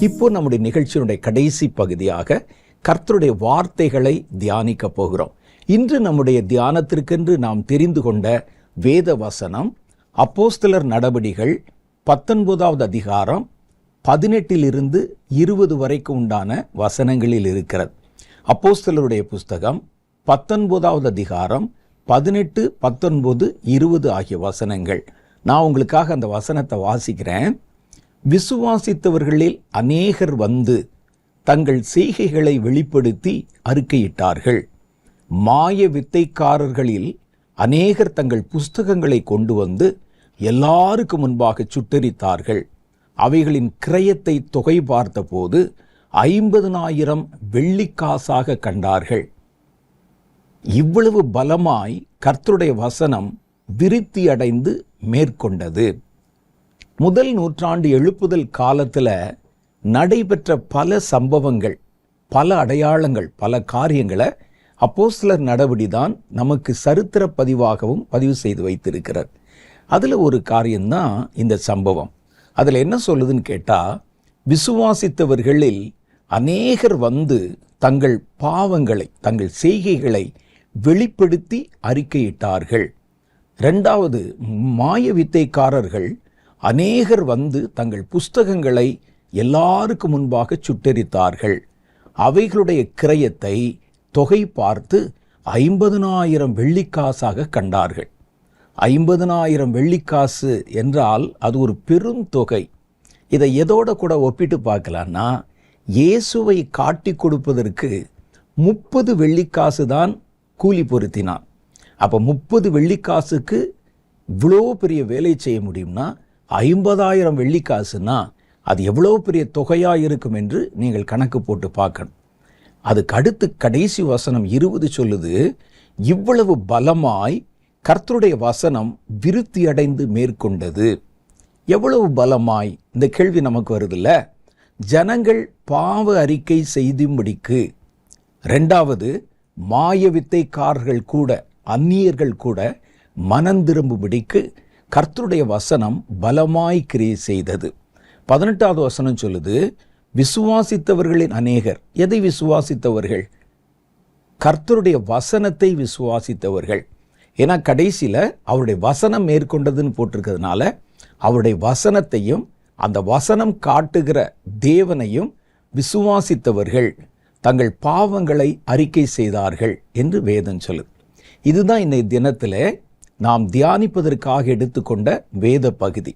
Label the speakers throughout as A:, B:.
A: இப்போ நம்முடைய நிகழ்ச்சியினுடைய கடைசி பகுதியாக கர்த்தருடைய வார்த்தைகளை தியானிக்க போகிறோம். இன்று நம்முடைய தியானத்திற்கென்று நாம் தெரிந்து கொண்ட வேத வசனம் அப்போஸ்தலர் நடபடிகள் 19வது அதிகாரம் 18 - 20 வரைக்கும் உண்டான வசனங்களில் இருக்கிறது. அப்போஸ்தலருடைய புஸ்தகம் 19வது அதிகாரம் 18, 19, 20 ஆகிய வசனங்கள். நான் உங்களுக்காக அந்த வசனத்தை வாசிக்கிறேன். விசுவாசித்தவர்களில் அநேகர் வந்து தங்கள் செய்கைகளை வெளிப்படுத்தி அறிக்கையிட்டார்கள். மாய வித்தைக்காரர்களில் அநேகர் தங்கள் புஸ்தகங்களை கொண்டு வந்து எல்லாருக்கும் முன்பாக சுட்டரித்தார்கள். அவைகளின் கிரயத்தை தொகை பார்த்தபோது 50,000 வெள்ளிக்காசாக கண்டார்கள். இவ்வளவு பலமாய் கர்த்தருடைய வசனம் விருத்தி அடைந்து மேற்கொண்டது. முதல் நூற்றாண்டு எழுப்புதல் காலத்தில் நடைபெற்ற பல சம்பவங்கள், பல அடையாளங்கள், பல காரியங்களை அப்போஸ்தலர் நடபடி தான் நமக்கு சரித்திர பதிவாகவும் பதிவு செய்து வைத்திருக்கிறார். அதில் ஒரு காரியம்தான் இந்த சம்பவம். அதில் என்ன சொல்லுதுன்னு கேட்டால், விசுவாசித்தவர்களில் அநேகர் வந்து தங்கள் பாவங்களை, தங்கள் செய்கைகளை வெளிப்படுத்தி அறிக்கையிட்டார்கள். 2வது, மாய வித்தைக்காரர்கள் அநேகர் வந்து தங்கள் புஸ்தகங்களை எல்லாருக்கும் முன்பாக சுட்டரித்தார்கள். அவைகளுடைய கிரயத்தை தொகை பார்த்து 50,000 வெள்ளிக்காசாக கண்டார்கள். 50,000 வெள்ளிக்காசு என்றால் அது ஒரு பெரும் தொகை. இதை எதோட கூட ஒப்பிட்டு பார்க்கலான்னா, இயேசுவை காட்டி கொடுப்பதற்கு 30 வெள்ளிக்காசு தான் கூலி பொருத்தினான். அப்போ 30 வெள்ளிக்காசுக்கு இவ்வளோ பெரிய வேலை செய்ய முடியும்னா 50,000 வெள்ளிக்காசுன்னா அது எவ்வளோ பெரிய தொகையாக இருக்கும் என்று நீங்கள் கணக்கு போட்டு பார்க்கணும். அதுக்கு அடுத்து கடைசி வசனம் 20 சொல்லுது, இவ்வளவு பலமாய் கர்த்தருடைய வசனம் விருத்தி அடைந்து மேற்கொண்டது. எவ்வளவு பலமாய், இந்த கேள்வி நமக்கு வருதில்ல. ஜனங்கள் பாவ அறிக்கை செய்தும்படிக்கு. 2வது, மாய வித்தைக்காரர்கள் கூட, அந்நியர்கள் கூட மனம் திரும்பும்படிக்கு கர்த்தருடைய வசனம் பலமாய் கிரியை செய்தது. 18வது வசனம் சொல்லுது, விசுவாசித்தவர்களின் அநேகர். எதை விசுவாசித்தவர்கள்? கர்த்தருடைய வசனத்தை விசுவாசித்தவர்கள். ஏன்னா கடைசியில் அவருடைய வசனம் மேற்கொண்டதுன்னு போட்டிருக்கிறதுனால அவருடைய வசனத்தையும் அந்த வசனம் காட்டுகிற தேவனையும் விசுவாசித்தவர்கள் தங்கள் பாவங்களை அறிக்கை செய்தார்கள் என்று வேதம் சொல்லுது. இதுதான் இந்த தினத்தில் நாம் தியானிப்பதற்காக எடுத்துக்கொண்ட வேத பகுதி.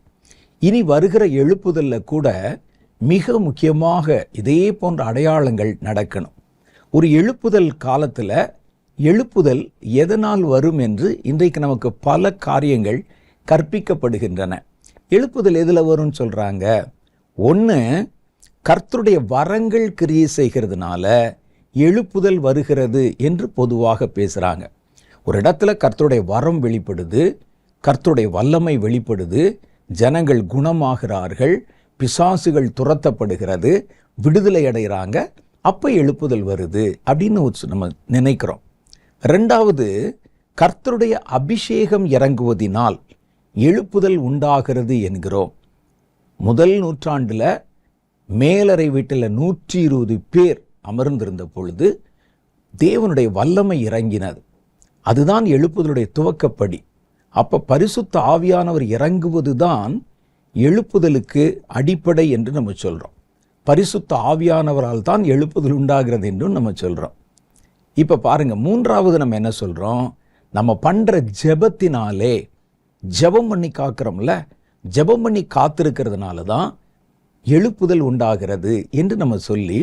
A: இனி வருகிற எழுப்புதலில் கூட மிக முக்கியமாக இதே போன்ற அடையாளங்கள் நடக்கணும். ஒரு எழுப்புதல் காலத்தில் எழுப்புதல் எதனால் வரும் என்று இன்றைக்கு நமக்கு பல காரியங்கள் கற்பிக்கப்படுகின்றன. எழுப்புதல் எதில் வரும்னு சொல்கிறாங்க. 1, கர்த்தருடைய வரங்கள் கிரியை செய்கிறதுனால எழுப்புதல் வருகிறது என்று பொதுவாக பேசுகிறாங்க. ஒரு இடத்துல கர்த்தருடைய வரம் வெளிப்படுது, கர்த்தருடைய வல்லமை வெளிப்படுது, ஜனங்கள் குணமாகிறார்கள், பிசாசுகள் துரத்தப்படுகிறது, விடுதலை அடைகிறாங்க, அப்போ எழுப்புதல் வருது அப்படின்னு நம்ம நினைக்கிறோம். 2வது, கர்த்தருடைய அபிஷேகம் இறங்குவதினால் எழுப்புதல் உண்டாகிறது என்கிறோம். முதல் நூற்றாண்டில் மேலறை வீட்டில் 120 பேர் அமர்ந்திருந்த பொழுது தேவனுடைய வல்லமை இறங்கினது. அதுதான் எழுப்புதலுடைய துவக்கப்படி. அப்போ பரிசுத்த ஆவியானவர் இறங்குவது தான் எழுப்புதலுக்கு அடிப்படை என்று நம்ம சொல்கிறோம். பரிசுத்த ஆவியானவரால் தான் எழுப்புதல் உண்டாகிறது என்றும் நம்ம சொல்கிறோம். இப்போ பாருங்கள், 3வது நம்ம என்ன சொல்கிறோம்? நம்ம பண்ணுற ஜெபத்தினாலே, ஜெபம் பண்ணி காக்கிறோம்ல, ஜெபம் பண்ணி காத்திருக்கிறதுனால தான் எழுப்புதல் உண்டாகிறது என்று நம்ம சொல்லி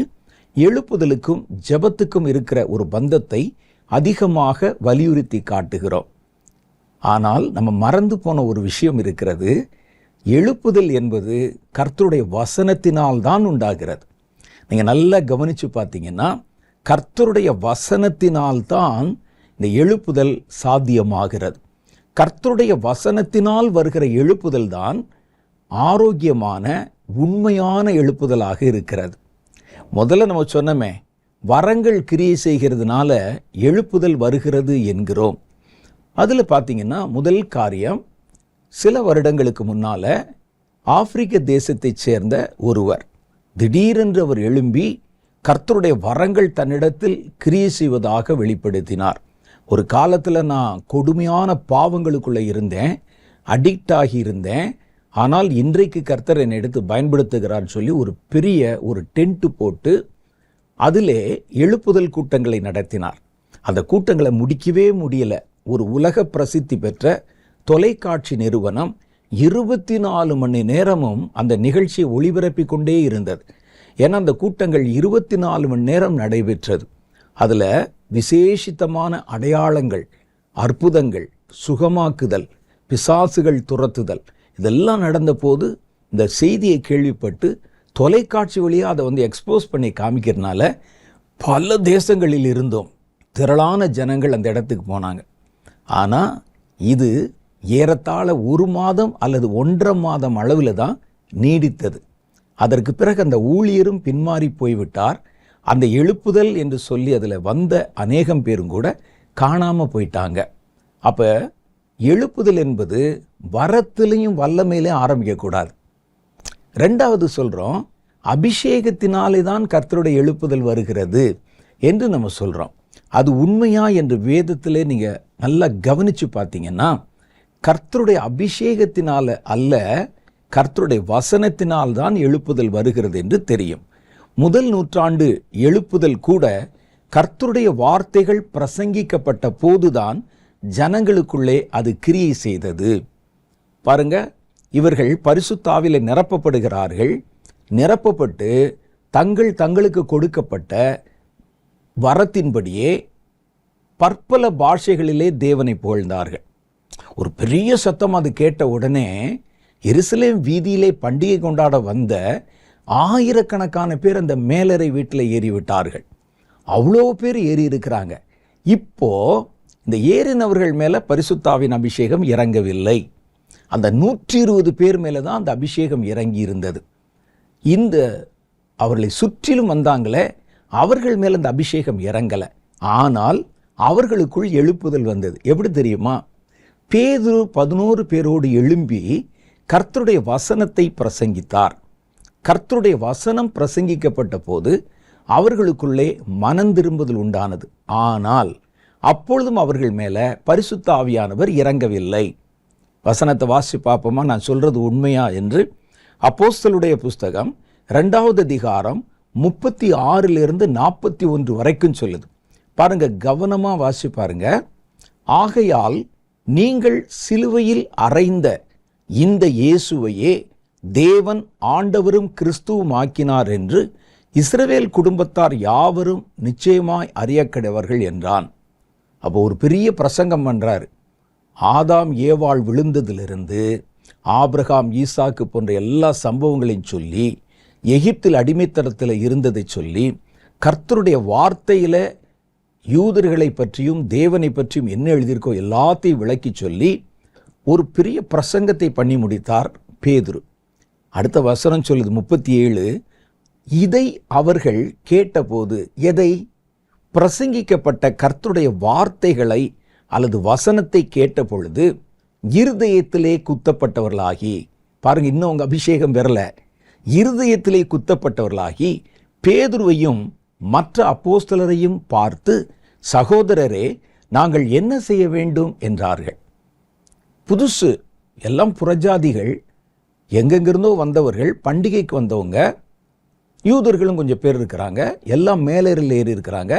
A: எழுப்புதலுக்கும் ஜெபத்துக்கும் இருக்கிற ஒரு பந்தத்தை அதிகமாக வலியுறுத்தி காட்டுகிறோம். ஆனால் நம்ம மறந்து போன ஒரு விஷயம் இருக்கிறது. எழுப்புதல் என்பது கர்த்தருடைய வசனத்தினால் தான் உண்டாகிறது. நீங்கள் நல்லா கவனித்து பார்த்தீங்கன்னா, கர்த்தருடைய வசனத்தினால் தான் இந்த எழுப்புதல் சாத்தியமாகிறது. கர்த்தருடைய வசனத்தினால் வருகிற எழுப்புதல் தான் ஆரோக்கியமான உண்மையான எழுப்புதலாக இருக்கிறது. முதல்ல நம்ம சொன்னோமே, வரங்கள் கிரியை செய்கிறதுனால எழுப்புதல் வருகிறது என்கிறோம். அதில் பார்த்தீங்கன்னா முதல் காரியம், சில வருடங்களுக்கு முன்னால் ஆப்பிரிக்க தேசத்தைச் சேர்ந்த ஒருவர் திடீரென்று அவர் எழும்பி கர்த்தருடைய வரங்கள் தன்னிடத்தில் கிரியை செய்வதாக வெளிப்படுத்தினார். ஒரு காலத்தில் நான் கொடுமையான பாவங்களுக்குள்ளே இருந்தேன், அடிக்ட் ஆகி இருந்தேன். ஆனால் இன்றைக்கு கர்த்தர் என்னை எடுத்து பயன்படுத்துகிறார் சொல்லி ஒரு பெரிய டென்ட் போட்டு அதிலே எழுப்புதல் கூட்டங்களை நடத்தினார். அந்த கூட்டங்களை முடிக்கவே முடியல. ஒரு உலக பிரசித்தி பெற்ற தொலைக்காட்சி நிறுவனம் 24 மணி நேரமும் அந்த நிகழ்ச்சியை ஒளிபரப்பி கொண்டே இருந்தது. ஏன்னா அந்த கூட்டங்கள் 24 மணி நேரம் நடைபெற்றது. அதில் விசேஷித்தமான அடையாளங்கள், அற்புதங்கள், சுகமாக்குதல், பிசாசுகள் துரத்துதல் இதெல்லாம் நடந்த போது இந்த செய்தியை கேள்விப்பட்டு தொலைக்காட்சி வழியாக அதை எக்ஸ்போஸ் பண்ணி காமிக்கிறதுனால பல தேசங்களில் இருந்தோம் திரளான ஜனங்கள் அந்த இடத்துக்கு போனாங்க. ஆனால் இது ஏறத்தாழ 1 மாதம் அல்லது 1.5 மாதம் அளவில் தான் நீடித்தது. அதற்கு பிறகு அந்த ஊழியரும் பின்மாறி போய்விட்டார். அந்த எழுப்புதல் என்று சொல்லி அதில் வந்த அநேகம் பேரும் கூட காணாமல் போயிட்டாங்க. அப்போ எழுப்புதல் என்பது வரத்திலையும் வல்லமையிலே ஆரம்பிக்கக்கூடாது. 2வது சொல்கிறோம், அபிஷேகத்தினாலே தான் கர்த்தருடைய எழுப்புதல் வருகிறது என்று நம்ம சொல்கிறோம். அது உண்மையா என்று வேதத்திலே நீங்கள் நல்லா கவனித்து பார்த்தீங்கன்னா கர்த்தருடைய அபிஷேகத்தினால அல்ல, கர்த்தருடைய வசனத்தினால்தான் எழுப்புதல் வருகிறது என்று தெரியும். 1 நூற்றாண்டு எழுப்புதல் கூட கர்த்தருடைய வார்த்தைகள் பிரசங்கிக்கப்பட்ட போதுதான் ஜனங்களுக்குள்ளே அது கிரியை செய்தது. பாருங்க, இவர்கள் பரிசுத்த ஆவியிலே நிரப்பப்படுகிறார்கள். நிரப்பப்பட்டு தங்களுக்கு கொடுக்கப்பட்ட வரத்தின்படியே பற்பல பாஷைகளிலே தேவனை புகழ்ந்தார்கள். ஒரு பெரிய சத்தம் அது கேட்ட உடனே எருசலேம் வீதியிலே பண்டிகை கொண்டாட வந்த ஆயிரக்கணக்கான பேர் அந்த மேலறை வீட்டில் ஏறிவிட்டார்கள். அவ்வளோ பேர் ஏறி இருக்கிறாங்க. இப்போ இந்த ஏறினவர்கள் மேலே பரிசுத்தாவின் அபிஷேகம் இறங்கவில்லை. அந்த 120 பேர் மேலே தான் அந்த அபிஷேகம் இறங்கி இருந்தது. இந்த அவர்களை சுற்றிலும் வந்தாங்களே, அவர்கள் மேலே அந்த அபிஷேகம் இறங்கலை. ஆனால் அவர்களுக்குள் எழுப்புதல் வந்தது. எப்படி தெரியுமா? பேதுரு 11 பேரோடு எழும்பி கர்த்தருடைய வசனத்தை பிரசங்கித்தார். கர்த்தருடைய வசனம் பிரசங்கிக்கப்பட்ட போது அவர்களுக்குள்ளே மனந்திரும்புதல் உண்டானது. ஆனால் அப்பொழுதும் அவர்கள் மேலே பரிசுத்த ஆவியானவர் இறங்கவில்லை. வசனத்தை வாசி பார்ப்போமா, நான் சொல்றது உண்மையா என்று? அப்போஸ்தலருடைய புஸ்தகம் 2வது அதிகாரம் 36 41 வரைக்கும் சொல்லுது. பாருங்க, கவனமா வாசி பாருங்க. ஆகையால் நீங்கள் சிலுவையில் அறைந்த இந்த இயேசுவையே தேவன் ஆண்டவரும் கிறிஸ்துவும் ஆக்கினார் என்று இஸ்ரவேல் குடும்பத்தார் யாவரும் நிச்சயமாய் அறியக்கடவர்கள் என்றான். அப்போ ஒரு பெரிய பிரசங்கம் பண்றாரு. ஆதாம் ஏவாள் விழுந்ததிலிருந்து ஆபிரகாம் ஈசாக்கு போன்ற எல்லா சம்பவங்களையும் சொல்லி, எகிப்தில் அடிமைத்தனத்தில் இருந்ததை சொல்லி, கர்த்தருடைய வார்த்தையில யூதர்களை பற்றியும் தேவனை பற்றியும் என்ன எழுதியிருக்கோ எல்லாத்தையும் விளக்கி சொல்லி ஒரு பெரிய பிரசங்கத்தை பண்ணி முடித்தார் பேதுரு. அடுத்த வசனம் சொல்லுது 37, இதை அவர்கள் கேட்டபோது, எதை? பிரசங்கிக்கப்பட்ட கர்த்தருடைய வார்த்தைகளை அல்லது வசனத்தை கேட்ட பொழுது இருதயத்திலே குத்தப்பட்டவர்களாகி, பாருங்க, இன்னும் உங்க அபிஷேகம் வரல, இருதயத்திலே குத்தப்பட்டவர்களாகி பேதுருவையும் மற்ற அப்போஸ்தலரையும் பார்த்து, சகோதரரே, நாங்கள் என்ன செய்ய வேண்டும் என்றார்கள். புதுசு, எல்லாம் புறஜாதிகள், எங்கெங்கிருந்தோ வந்தவர்கள், பண்டிகைக்கு வந்தவங்க, யூதர்களும் கொஞ்சம் பேர் இருக்கிறாங்க, எல்லாம் மேலேறில் ஏறி இருக்கிறாங்க.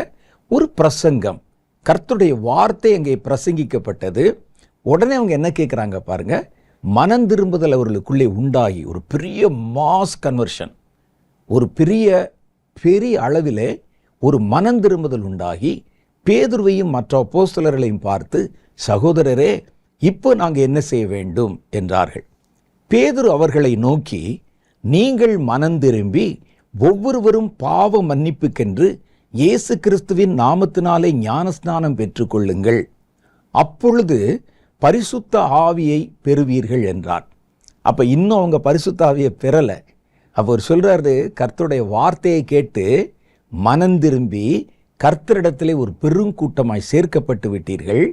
A: ஒரு பிரசங்கம், கர்த்தருடைய வார்த்தை அங்கே பிரசங்கிக்கப்பட்டது. உடனே அவங்க என்ன கேட்குறாங்க பாருங்க, மனம் திரும்புதல் அவர்களுக்குள்ளே உண்டாகி ஒரு பெரிய மாஸ் கன்வர்ஷன், ஒரு பெரிய அளவிலே ஒரு மனம் திரும்புதல் உண்டாகி பேதுருவையும் மற்ற அப்போஸ்தலர்களையும் பார்த்து, சகோதரரே, இப்போ நாங்கள் என்ன செய்ய வேண்டும் என்றார்கள். பேதுரு அவர்களை நோக்கி, நீங்கள் மனம் திரும்பி ஒவ்வொருவரும் பாவ மன்னிப்புக்கென்று இயேசு கிறிஸ்துவின் நாமத்தினாலே ஞானஸ்நானம் பெற்றுக்கொள்ளுங்கள், அப்பொழுது பரிசுத்த ஆவியை பெறுவீர்கள் என்றார். அப்போ இன்னும் அவங்க பரிசுத்த ஆவியை பெறலை. அவர் சொல்றாரு, கர்த்தருடைய வார்த்தையை கேட்டு மனம் திரும்பி கர்த்தரிடத்திலே ஒரு பெருங்கூட்டமாய் சேர்க்கப்பட்டு விட்டீர்கள்.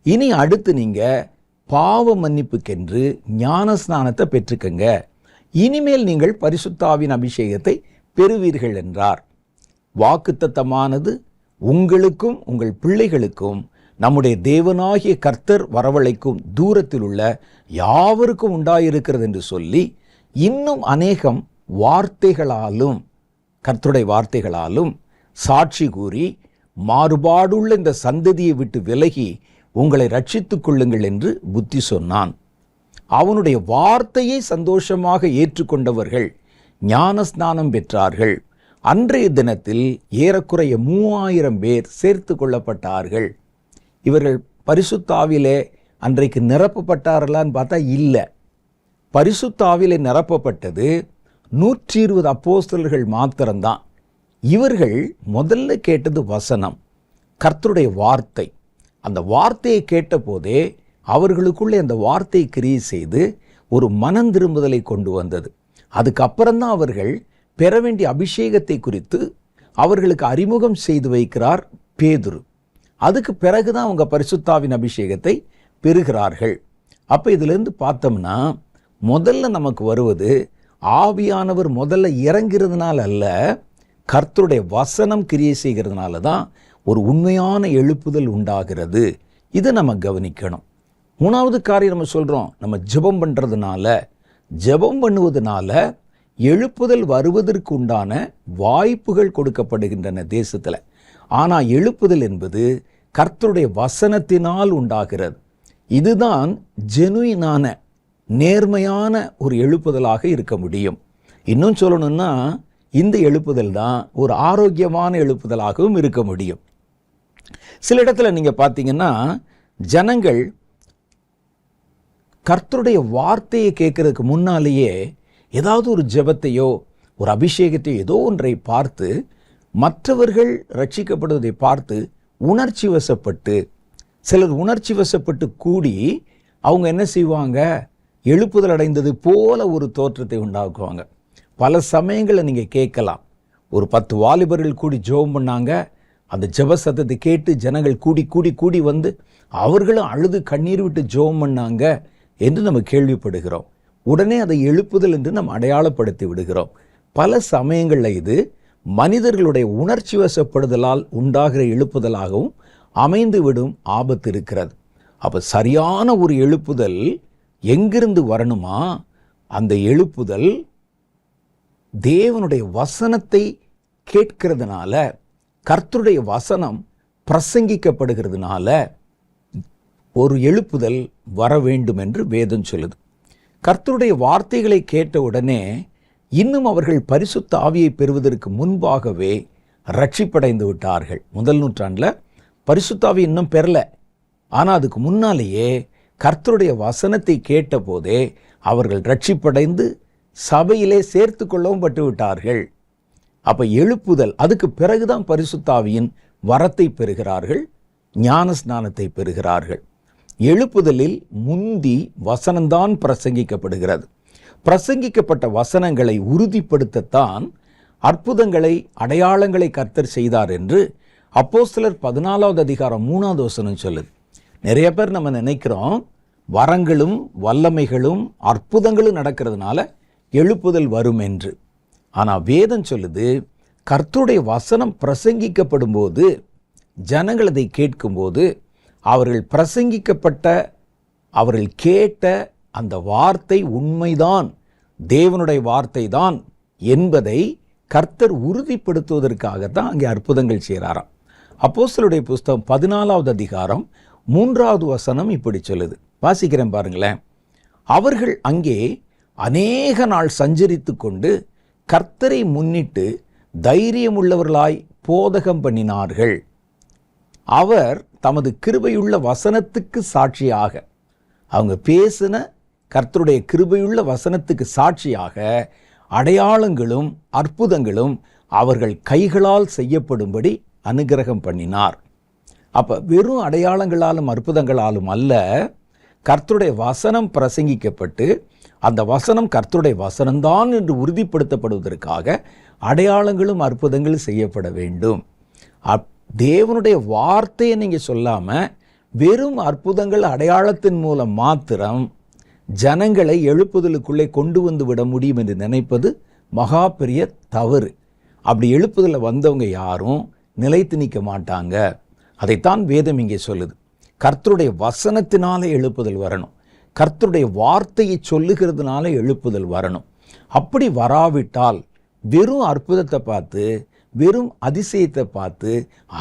A: இனி அடுத்து நீங்க பாவ மன்னிப்புக்கென்று ஞான ஸ்நானத்தை பெற்றுக்கங்க. இனிமேல் நீங்கள் பரிசுத்த ஆவியின் அபிஷேகத்தை பெறுவீர்கள் என்றார். வாக்குத்தத்தமானது உங்களுக்கும் உங்கள் பிள்ளைகளுக்கும் நம்முடைய தேவனாகிய கர்த்தர் வரவழைக்கும் தூரத்தில் உள்ள யாவருக்கும் உண்டாயிருக்கிறது என்று சொல்லி, இன்னும் அநேகம் வார்த்தைகளாலும் கர்த்தருடைய வார்த்தைகளாலும் சாட்சி கூறி, மாறுபாடுள்ள இந்த சந்ததியை விட்டு விலகி உங்களை ரட்சித்துக் கொள்ளுங்கள் என்று புத்தி சொன்னான். அவனுடைய வார்த்தையை சந்தோஷமாக ஏற்றுக்கொண்டவர்கள் ஞானஸ்நானம் பெற்றார்கள். அன்றைய தினத்தில் ஏறக்குறைய 3000 பேர் சேர்த்து கொள்ளப்பட்டார்கள். இவர்கள் பரிசுத்தாவிலே அன்றைக்கு நிரப்பப்பட்டார்களான்னு பார்த்தா இல்லை. பரிசுத்தாவிலே நிரப்பப்பட்டது 120 அப்போஸ்தலர்கள் மாத்திரம்தான். இவர்கள் முதல்ல கேட்டது வசனம், கர்த்தருடைய வார்த்தை. அந்த வார்த்தையை கேட்டபோதே அவர்களுக்குள்ளே அந்த வார்த்தை கிரியை செய்து ஒரு மனம் திரும்புதலை கொண்டு வந்தது. அதுக்கப்புறம்தான் அவர்கள் பெற வேண்டிய அபிஷேகத்தை குறித்து அவர்களுக்கு அறிமுகம் செய்து வைக்கிறார் பேதுரு. அதுக்கு பிறகுதான் அவங்க பரிசுத்தாவின் அபிஷேகத்தை பெறுகிறார்கள். அப்போ இதிலிருந்து பார்த்தோம்னா முதல்ல நமக்கு வருவது ஆவியானவர் முதல்ல இறங்கிறதுனால அல்ல, கர்த்தருடைய வசனம் கிரியை செய்கிறதுனால தான் ஒரு உண்மையான எழுப்புதல் உண்டாகிறது. இதை நம்ம கவனிக்கணும். 3வது காரியம் நம்ம சொல்கிறோம், நம்ம ஜெபம் பண்ணுறதுனால, ஜெபம் பண்ணுவதனால எழுப்புதல் வருவதற்கு உண்டான வாய்ப்புகள் கொடுக்கப்படுகின்றன தேசத்தில். ஆனால் எழுப்புதல் என்பது கர்த்தருடைய வசனத்தினால் உண்டாகிறது. இதுதான் ஜெனுயினான நேர்மையான ஒரு எழுப்புதலாக இருக்க முடியும். இன்னும் சொல்லணும்னா இந்த எழுப்புதல் தான் ஒரு ஆரோக்கியமான எழுப்புதலாகவும் இருக்க முடியும். சில இடத்துல நீங்கள் பார்த்தீங்கன்னா ஜனங்கள் கர்த்தருடைய வார்த்தையை கேட்கறதுக்கு முன்னாலேயே ஏதாவது ஒரு ஜெபத்தையோ ஒரு அபிஷேகத்தையோ ஏதோ ஒன்றை பார்த்து மற்றவர்கள் ரட்சிக்கப்படுவதை பார்த்து உணர்ச்சி வசப்பட்டு, சிலர் உணர்ச்சி வசப்பட்டு கூடி அவங்க என்ன செய்வாங்க, எழுப்புதல் அடைந்தது போல ஒரு தோற்றத்தை உண்டாக்குவாங்க. பல சமயங்களில் நீங்கள் கேட்கலாம், ஒரு 10 வாலிபர்கள் கூடி ஜெபம் பண்ணாங்க, அந்த ஜெப சத்தத்தை கேட்டு ஜனங்கள் கூடி கூடி கூடி வந்து அவர்களும் அழுது கண்ணீர் விட்டு ஜெபம் பண்ணாங்க என்று நம்ம கேள்விப்படுகிறோம். உடனே அதை எழுப்புதல் என்று நம்ம அடையாளப்படுத்தி விடுகிறோம். பல சமயங்களில் இது மனிதர்களுடைய உணர்ச்சி வசப்படுதலால் உண்டாகிற எழுப்புதலாகவும் அமைந்து விடும் ஆபத்து இருக்கிறது. அப்போ சரியான ஒரு எழுப்புதல் எங்கிருந்து வரணுமா? அந்த எழுப்புதல் தேவனுடைய வசனத்தை கேட்கிறதுனால, கர்த்தருடைய வசனம் பிரசங்கிக்கப்படுகிறதுனால ஒரு எழுப்புதல் வர வேண்டும் என்று வேதம் சொல்லுது. கர்த்தருடைய வார்த்தைகளை கேட்ட உடனே இன்னும் அவர்கள் பரிசுத்த ஆவியை பெறுவதற்கு முன்பாகவே ரட்சிப்படைந்து விட்டார்கள். முதல் நூற்றாண்டில் பரிசுத்த ஆவி இன்னும் பெறல, ஆனால் அதுக்கு முன்னாலேயே கர்த்தருடைய வசனத்தை கேட்ட போதே அவர்கள் ரட்சிப்படைந்து சபையிலே சேர்த்து கொள்ளவும் பட்டு விட்டார்கள். அப்போ எழுப்புதல், அதுக்கு பிறகுதான் பரிசுத்த ஆவியின் வரத்தை பெறுகிறார்கள், ஞான ஸ்நானத்தை பெறுகிறார்கள். எழுப்புதலில் முந்தி வசனம்தான் பிரசங்கிக்கப்படுகிறது. பிரசங்கிக்கப்பட்ட வசனங்களை உறுதிப்படுத்தத்தான் அற்புதங்களை அடையாளங்களை கர்த்தர் செய்தார் என்று அப்போஸ்தலர் 14வது அதிகாரம் 3வது வசனம் சொல்லுது. நிறைய பேர் நம்ம நினைக்கிறோம் வரங்களும் வல்லமைகளும் அற்புதங்களும் நடக்கிறதுனால எழுப்புதல் வரும் என்று. ஆனால் வேதம் சொல்லுது, கர்த்தருடைய வசனம் பிரசங்கிக்கப்படும் போது, ஜனங்கள் அதை கேட்கும்போது, அவர்கள் பிரசங்கிக்கப்பட்ட, அவர்கள் கேட்ட அந்த வார்த்தை உண்மைதான், தேவனுடைய வார்த்தை தான் என்பதை கர்த்தர் உறுதிப்படுத்துவதற்காகத்தான் அங்கே அற்புதங்கள் செய்கிறாராம். அப்போஸ்தலருடைய புஸ்தகம் 14வது அதிகாரம் 3வது வசனம் இப்படி சொல்லுது. வாசிக்கிறேன் பாருங்களேன். அவர்கள் அங்கே அநேக நாள் சஞ்சரித்து கொண்டு கர்த்தரை முன்னிட்டு தைரியமுள்ளவர்களாய் போதகம் பண்ணினார்கள். அவர் தமது கிருபையுள்ள வசனத்துக்கு சாட்சியாக, அவங்க பேசின கர்த்தருடைய கிருபையுள்ள வசனத்துக்கு சாட்சியாக அடையாளங்களும் அற்புதங்களும் அவர்கள் கைகளால் செய்யப்படும்படி அனுக்கிரகம் பண்ணினார். அப்போ வெறும் அடையாளங்களாலும் அற்புதங்களாலும் அல்ல, கர்த்தருடைய வசனம் பிரசங்கிக்கப்பட்டு அந்த வசனம் கர்த்தருடைய வசனம்தான் என்று உறுதிப்படுத்தப்படுவதற்காக அடையாளங்களும் அற்புதங்களும் செய்யப்பட வேண்டும். தேவனுடைய வார்த்தையை நீங்கள் சொல்லாமல் வெறும் அற்புதங்கள் அடையாளத்தின் மூலம் மாத்திரம் ஜனங்களை எழுப்புதலுக்குள்ளே கொண்டு வந்து விட முடியும் என்று நினைப்பது மகா பெரிய தவறு. அப்படி எழுப்புதலில் வந்தவங்க யாரும் நிலைத்து நிற்க மாட்டாங்க. அதைத்தான் வேதம் இங்கே சொல்லுது. கர்த்தருடைய வசனத்தினால எழுப்புதல் வரணும். கர்த்தருடைய வார்த்தையை சொல்லுகிறதுனால எழுப்புதல் வரணும். அப்படி வராவிட்டால் வெறும் அற்புதத்தை பார்த்து, வெறும் அதிசயத்தை பார்த்து,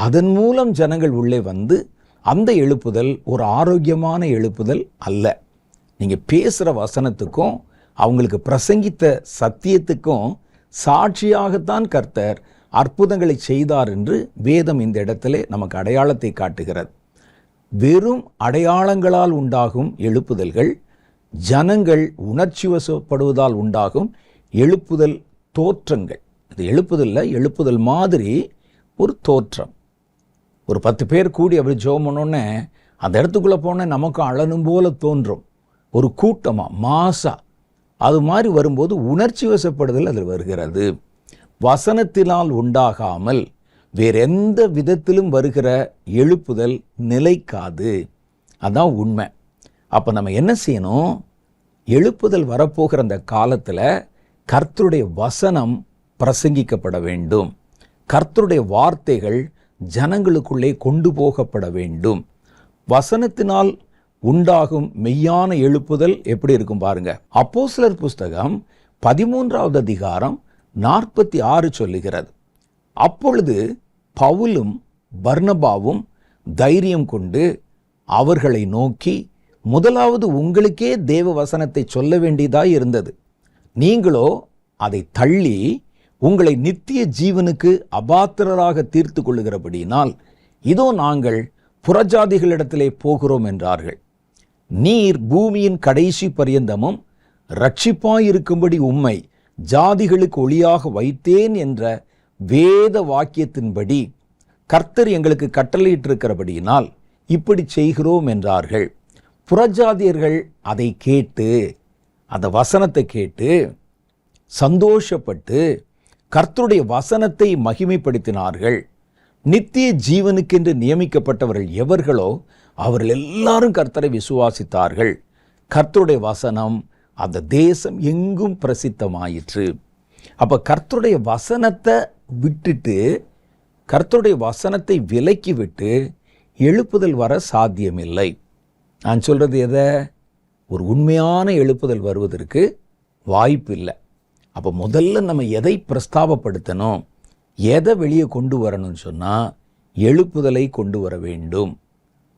A: அதன் மூலம் ஜனங்கள் உள்ளே வந்து அந்த எழுப்புதல் ஒரு ஆரோக்கியமான எழுப்புதல் அல்ல. நீங்கள் பேசுகிற வசனத்துக்கும் அவங்களுக்கு பிரசங்கித்த சத்தியத்துக்கும் சாட்சியாகத்தான் கர்த்தர் அற்புதங்களை செய்தார் என்று வேதம் இந்த இடத்திலே நமக்கு அடையாளத்தை காட்டுகிறது. வெறும் அடையாளங்களால் உண்டாகும் எழுப்புதல்கள், ஜனங்கள் உணர்ச்சி வசப்படுவதால் உண்டாகும் எழுப்புதல் தோற்றங்கள். இது எழுப்புதல் மாதிரி ஒரு தோற்றம். ஒரு 10 பேர் கூடி அப்படி ஜெபம் பண்ணோன்னே அந்த இடத்துக்குள்ளே போனால் நமக்கு அழனும் போல தோன்றும். ஒரு கூட்டமாக மாசா அது மாதிரி வரும்போது உணர்ச்சி வசப்படுதல் அதில் வருகிறது. வசனத்தினால் உண்டாகாமல் வேறெந்த விதத்திலும் வருகிற எழுப்புதல் நிலைக்காது. அதான் உண்மை. அப்போ நம்ம என்ன செய்யணும்? எழுப்புதல் வரப்போகிற அந்த காலத்தில் கர்த்தருடைய வசனம் பிரசங்கிக்கப்பட வேண்டும். கர்த்தருடைய வார்த்தைகள் ஜனங்களுக்குள்ளே கொண்டு போகப்பட வேண்டும். வசனத்தினால் உண்டாகும் மெய்யான எழுப்புதல் எப்படி இருக்கும் பாருங்க. அப்போஸ்தலர் புஸ்தகம் 13வது அதிகாரம் 46 சொல்லுகிறது. அப்பொழுது பவுலும் பர்னபாவும் தைரியம் கொண்டு அவர்களை நோக்கி, முதலாவது உங்களுக்கே தேவ வசனத்தை சொல்ல வேண்டியதாய் இருந்தது. நீங்களோ அதை தள்ளி உங்களை நித்திய ஜீவனுக்கு அபாத்திரராக தீர்த்து கொள்ளுகிறபடியினால் இதோ நாங்கள் புறஜாதிகளிடத்திலே போகிறோம் என்றார்கள். நீர் பூமியின் கடைசி பரியந்தமும் இரட்சிப்பாயிருக்கும்படி உம்மை ஜாதிகளுக்கு ஒளியாக வைத்தேன் என்ற வேத வாக்கியத்தின்படி கர்த்தர் எங்களுக்கு கட்டளையிட்டிருக்கிறபடியினால் இப்படி செய்கிறோம் என்றார்கள். புறஜாதியர்கள் அதை கேட்டு, அந்த வசனத்தை கேட்டு சந்தோஷப்பட்டு கர்த்தருடைய வசனத்தை மகிமைப்படுத்தினார்கள். நித்திய ஜீவனுக்கென்று நியமிக்கப்பட்டவர்கள் எவர்களோ அவர்கள் எல்லாரும் கர்த்தரை விசுவாசித்தார்கள். கர்த்தருடைய வசனம் அந்த தேசம் எங்கும் பிரசித்தமாயிற்று. அப்போ கர்த்தருடைய வசனத்தை விட்டுட்டு, கர்த்தருடைய வசனத்தை விலக்கி விட்டு எழுப்புதல் வர சாத்தியமில்லை. நான் சொல்கிறது எதை? ஒரு உண்மையான எழுப்புதல் வருவதற்கு வாய்ப்பு இல்லை. அப்போ முதல்ல நம்ம எதை பிரஸ்தாபப்படுத்தணும், எதை வெளியே கொண்டு வரணும்னு சொன்னால் எழுப்புதலை கொண்டு வர வேண்டும்.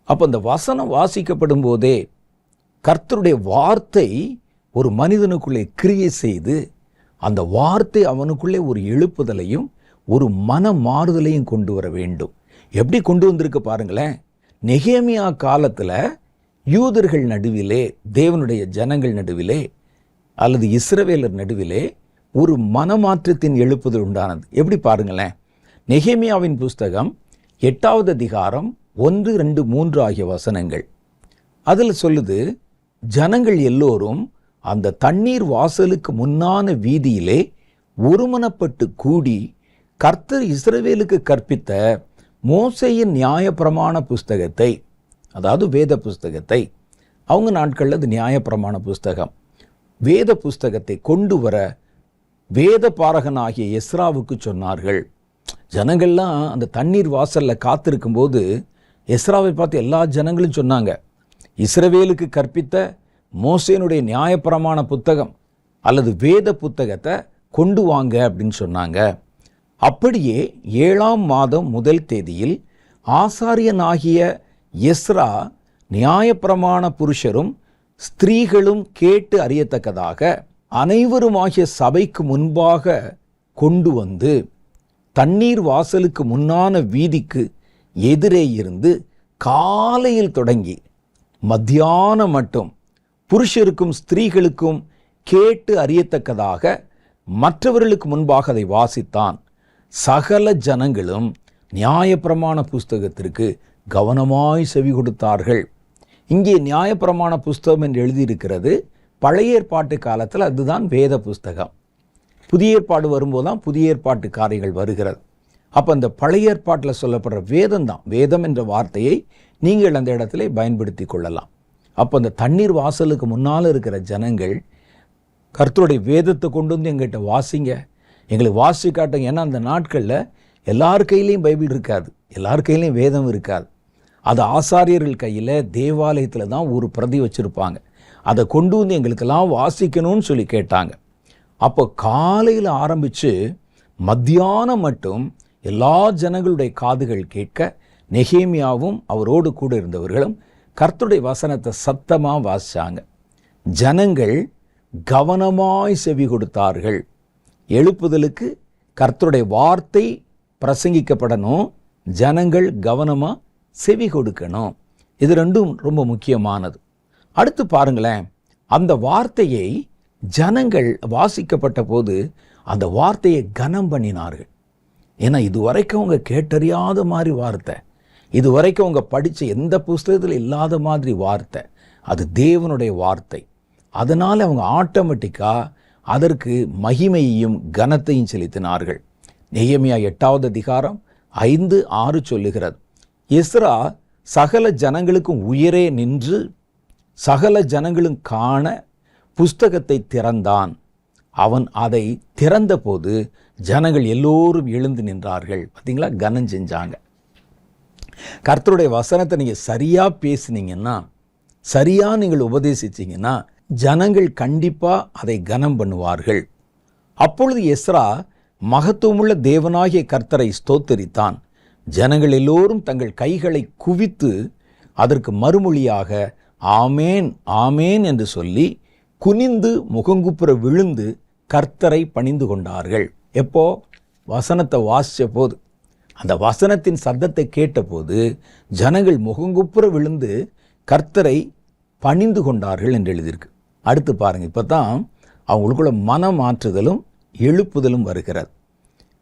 A: அப்போ அந்த வசனம் வாசிக்கப்படும் போதே கர்த்தருடைய வார்த்தை ஒரு மனிதனுக்குள்ளே கிரியை செய்து அந்த வார்த்தை அவனுக்குள்ளே ஒரு எழுப்புதலையும் ஒரு மன மாறுதலையும் கொண்டு வர வேண்டும். எப்படி கொண்டு வந்திருக்கு பாருங்களேன். நெகேமியா காலத்தில் யூதர்கள் நடுவிலே, தேவனுடைய ஜனங்கள் நடுவிலே அல்லது இஸ்ரவேலர் நடுவிலே ஒரு மனமாற்றத்தின் எழுப்புதல் உண்டானது. எப்படி பாருங்களேன். நெகேமியாவின் புஸ்தகம் 8வது அதிகாரம் 1, 2, 3 ஆகிய வசனங்கள். அதில் சொல்லுது, ஜனங்கள் எல்லோரும் அந்த தண்ணீர் வாசலுக்கு முன்னான வீதியிலே ஒருமனப்பட்டு கூடி கர்த்தர் இஸ்ரவேலுக்கு கற்பித்த மோசேயின் நியாயப்பிரமாண புஸ்தகத்தை, அதாவது வேத புஸ்தகத்தை, அவங்க நாட்களில் அது நியாயப்பிரமாண புஸ்தகம், வேத புஸ்தகத்தை கொண்டு வர வேத பாரகனாகிய எஸ்ராவுக்கு சொன்னார்கள். ஜனங்கள்லாம் அந்த தண்ணீர் வாசலில் காத்திருக்கும்போது எஸ்ராவை பார்த்து எல்லா ஜனங்களும் சொன்னாங்க, இஸ்ரவேலுக்கு கற்பித்த மோசேனுடைய நியாயப்பிரமாண புத்தகம் அல்லது வேத புத்தகத்தை கொண்டு வாங்க அப்படின்னு சொன்னாங்க. அப்படியே 7ஆம் மாதம் 1 தேதியில் ஆசாரியனாகிய எஸ்ரா நியாயப்பிரமாண புருஷரும் ஸ்திரீகளும் கேட்டு அறியத்தக்கதாக அனைவருமாகிய சபைக்கு முன்பாக கொண்டு வந்து தண்ணீர் வாசலுக்கு முன்னான வீதிக்கு எதிரே இருந்து காலையில் தொடங்கி மத்தியானம் மட்டும் புருஷருக்கும் ஸ்திரீகளுக்கும் கேட்டு அறியத்தக்கதாக மற்றவர்களுக்கு முன்பாக அதை வாசித்தான். சகல ஜனங்களும் நியாயப்பிரமாண புஸ்தகத்திற்கு கவனமாய் செவி கொடுத்தார்கள். இங்கே நியாயப்பிரமாண புஸ்தகம் என்று எழுதியிருக்கிறது. பழைய ஏற்பாட்டு காலத்தில் அதுதான் வேத புஸ்தகம். புதிய ஏற்பாடு வரும்போது தான் புதிய ஏற்பாட்டு காரியங்கள் வருகிறது. அப்போ அந்த பழைய ஏற்பாட்டில் சொல்லப்படுற வேதம் தான், வேதம் என்ற வார்த்தையை நீங்கள் அந்த இடத்துல பயன்படுத்தி கொள்ளலாம். அப்போ அந்த தண்ணீர் வாசலுக்கு முன்னால் இருக்கிற ஜனங்கள் கர்த்தருடைய வேதத்தை கொண்டு வந்து எங்கிட்ட வாசிங்க, எங்களுக்கு வாசி காட்டுங்க. ஏன்னா அந்த நாட்களில் எல்லார் கையிலையும் பைபிள் இருக்காது, எல்லார் கையிலையும் வேதம் இருக்காது. அது ஆசாரியர்கள் கையில் தேவாலயத்தில் தான் ஒரு பிரதி வச்சுருப்பாங்க. அதை கொண்டு வந்து எங்களுக்கெல்லாம் வாசிக்கணும்னு சொல்லி கேட்டாங்க. அப்போ காலையில் ஆரம்பித்து மத்தியானம் மட்டும் எல்லா ஜனங்களுடைய காதுகள் கேட்க நெகேமியாவும் அவரோடு கூட இருந்தவர்களும் கர்த்தருடைய வசனத்தை சத்தமாக வாசித்தாங்க. ஜனங்கள் கவனமாய் செவி கொடுத்தார்கள். எழுப்புதலுக்கு கர்த்தருடைய வார்த்தை பிரசங்கிக்கப்படணும், ஜனங்கள் கவனமாக செவி கொடுக்கணும். இது ரெண்டும் ரொம்ப முக்கியமானது. அடுத்து பாருங்களேன், அந்த வார்த்தையை ஜனங்கள் வாசிக்கப்பட்ட போது அந்த வார்த்தையை கனம் பண்ணினார்கள். ஏன்னா இதுவரைக்கும் அவங்க கேட்டறியாத மாதிரி வார்த்தை, இதுவரைக்கும் அவங்க படித்த எந்த புஸ்தகத்தில் இல்லாத மாதிரி வார்த்தை, அது தேவனுடைய வார்த்தை. அதனால் அவங்க ஆட்டோமேட்டிக்காக அதற்கு மகிமையையும் கனத்தையும் செலுத்தினார்கள். நெகேமியா 8வது அதிகாரம் 5-6 சொல்லுகிறது, எஸ்ரா சகல ஜனங்களுக்கும் உயரே நின்று சகல ஜனங்களும் காண புஸ்தகத்தை திறந்தான். அவன் அதை திறந்தபோது ஜனங்கள் எல்லோரும் எழுந்து நின்றார்கள். பார்த்தீங்களா, கனம் செஞ்சாங்க. கர்த்தருடைய வசனத்தை நீங்கள் சரியாக பேசுனீங்கன்னா, சரியாக நீங்கள் உபதேசிச்சிங்கன்னா ஜனங்கள் கண்டிப்பாக அதை கனம் பண்ணுவார்கள். அப்பொழுது எஸ்ரா மகத்துவமுள்ள தேவனாகிய கர்த்தரை ஸ்தோத்தரித்தான். ஜனங்கள் எல்லோரும் தங்கள் கைகளை குவித்து அதற்கு மறுமொழியாக ஆமேன் ஆமேன் என்று சொல்லி குனிந்து முகங்குப்புற விழுந்து கர்த்தரை பணிந்து கொண்டார்கள். எப்போ? வசனத்தை வாசித்த போது, அந்த வசனத்தின் சத்தத்தை கேட்டபோது ஜனங்கள் முகங்குப்புற விழுந்து கர்த்தரை பணிந்து கொண்டார்கள் என்று எழுதியிருக்கு. அடுத்து பாருங்கள், இப்போ தான் அவங்களுக்குள்ள மன மாற்றுதலும் எழுப்புதலும் வருகிறது.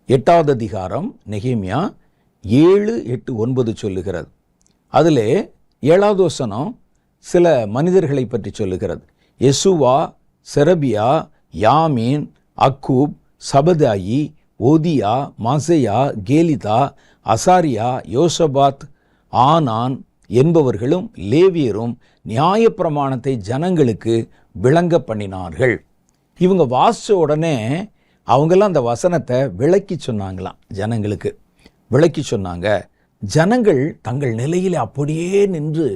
A: 8வது அதிகாரம் நெகேமியா 7, 8, 9 சொல்லுகிறது. அதில் 7வது வசனம் சில மனிதர்களை பற்றி சொல்லுகிறது. யெசுவா, செரபியா, யாமீன், அக்கூப், சபதாயி, ஓதியா, மாசையா, கேலிதா, அசாரியா, யோசபாத், ஆனான் என்பவர்களும் லேவியரும் நியாயப்பிரமாணத்தை ஜனங்களுக்கு விளங்க பண்ணினார்கள். இவங்க வாசித்த உடனே அவங்கெல்லாம் அந்த வசனத்தை விளக்கி சொன்னாங்களாம், ஜனங்களுக்கு விளக்கி சொன்னாங்க. ஜனங்கள் தங்கள் நிலையில் அப்படியே நின்று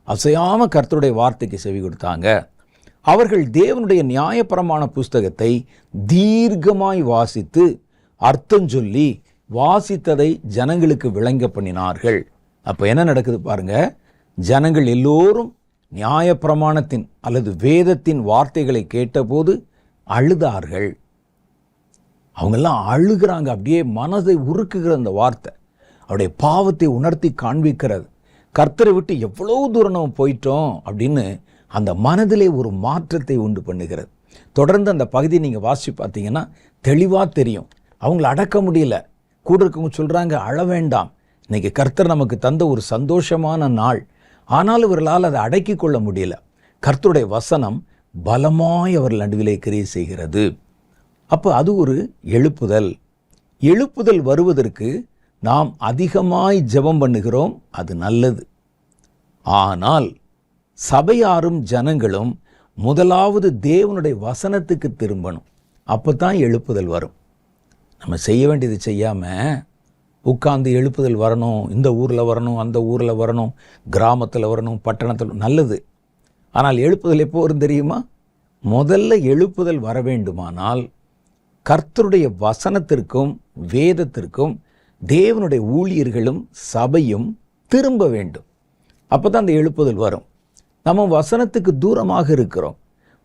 A: அசையாமல் கர்த்தருடைய வார்த்தைக்கு செவி கொடுத்தாங்க. அவர்கள் தேவனுடைய நியாயப்பிரமாண புஸ்தகத்தை தீர்க்கமாய் வாசித்து அர்த்தம் சொல்லி வாசித்ததை ஜனங்களுக்கு விளங்க பண்ணினார்கள். அப்போ என்ன நடக்குது பாருங்க, ஜனங்கள் எல்லோரும் நியாயப்பிரமாணத்தின் அல்லது வேதத்தின் வார்த்தைகளை கேட்டபோது அழுதார்கள். அவங்கெல்லாம் அழுகிறாங்க. அப்படியே மனதை உருக்குகிற அந்த வார்த்தை அவருடைய பாவத்தை உணர்த்தி காண்பிக்கிறது. கர்த்தரை விட்டு எவ்வளோ தூரம் நம்ம போயிட்டோம் அப்படின்னு அந்த மனதிலே ஒரு மாற்றத்தை உண்டு பண்ணுகிறது. தொடர்ந்து அந்த பகுதியை நீங்கள் வாசித்து பார்த்தீங்கன்னா தெளிவாக தெரியும். அவங்கள அடக்க முடியல. கூட இருக்கவங்க சொல்கிறாங்க, அழ வேண்டாம், இன்றைக்கி கர்த்தர் நமக்கு தந்த ஒரு சந்தோஷமான நாள். ஆனாலும் இவர்களால் அதை அடக்கி கொள்ள முடியல. கர்த்தருடைய வசனம் பலமாய் அவர்கள் நடுவிலே கிரியை செய்கிறது. அப்போ அது ஒரு எழுப்புதல். எழுப்புதல் வருவதற்கு நாம் அதிகமாய் ஜெபம் பண்ணுகிறோம், அது நல்லது. ஆனால் சபையாரும் ஜனங்களும் முதலாவது தேவனுடைய வசனத்துக்கு திரும்பணும். அப்போ தான் எழுப்புதல் வரும். நம்ம செய்ய வேண்டியது செய்யாமல் உட்கார்ந்து எழுப்புதல் வரணும், இந்த ஊரில் வரணும், அந்த ஊரில் வரணும், கிராமத்தில் வரணும், பட்டணத்தில், நல்லது. ஆனால் எழுப்புதல் எப்போ வரும் தெரியுமா? முதல்ல எழுப்புதல் வர வேண்டுமானால் கர்த்தருடைய வசனத்திற்கும் வேதத்திற்கும் தேவனுடைய ஊழியர்களும் சபையும் திரும்ப வேண்டும். அப்போ தான் அந்த எழுப்புதல் வரும். நம்ம வசனத்துக்கு தூரமாக இருக்கிறோம்.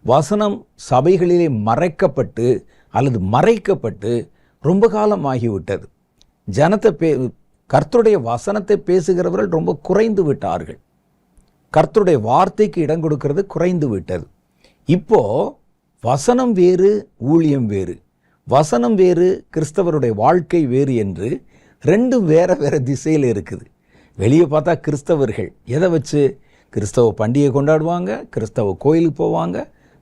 A: வசனம் சபைகளிலே மறைக்கப்பட்டு அல்லது மறைக்கப்பட்டு ரொம்ப காலம் ஆகிவிட்டது. கர்த்தருடைய வசனத்தை பேசுகிறவர்கள் ரொம்ப குறைந்து விட்டார்கள். கர்த்தருடைய வார்த்தைக்கு இடம் கொடுக்கிறது குறைந்து விட்டது. இப்போ வசனம் வேறு, ஊழியம் வேறு. வசனம் வேறு, கிறிஸ்தவருடைய வாழ்க்கை வேறு என்று ரெண்டும் வேற வேற திசையில் இருக்குது. வெளியே பார்த்தா கிறிஸ்தவர்கள் எதை வச்சு கிறிஸ்தவ பண்டிகை கொண்டாடுவாங்க, கிறிஸ்தவ கோயிலுக்கு போவாங்க,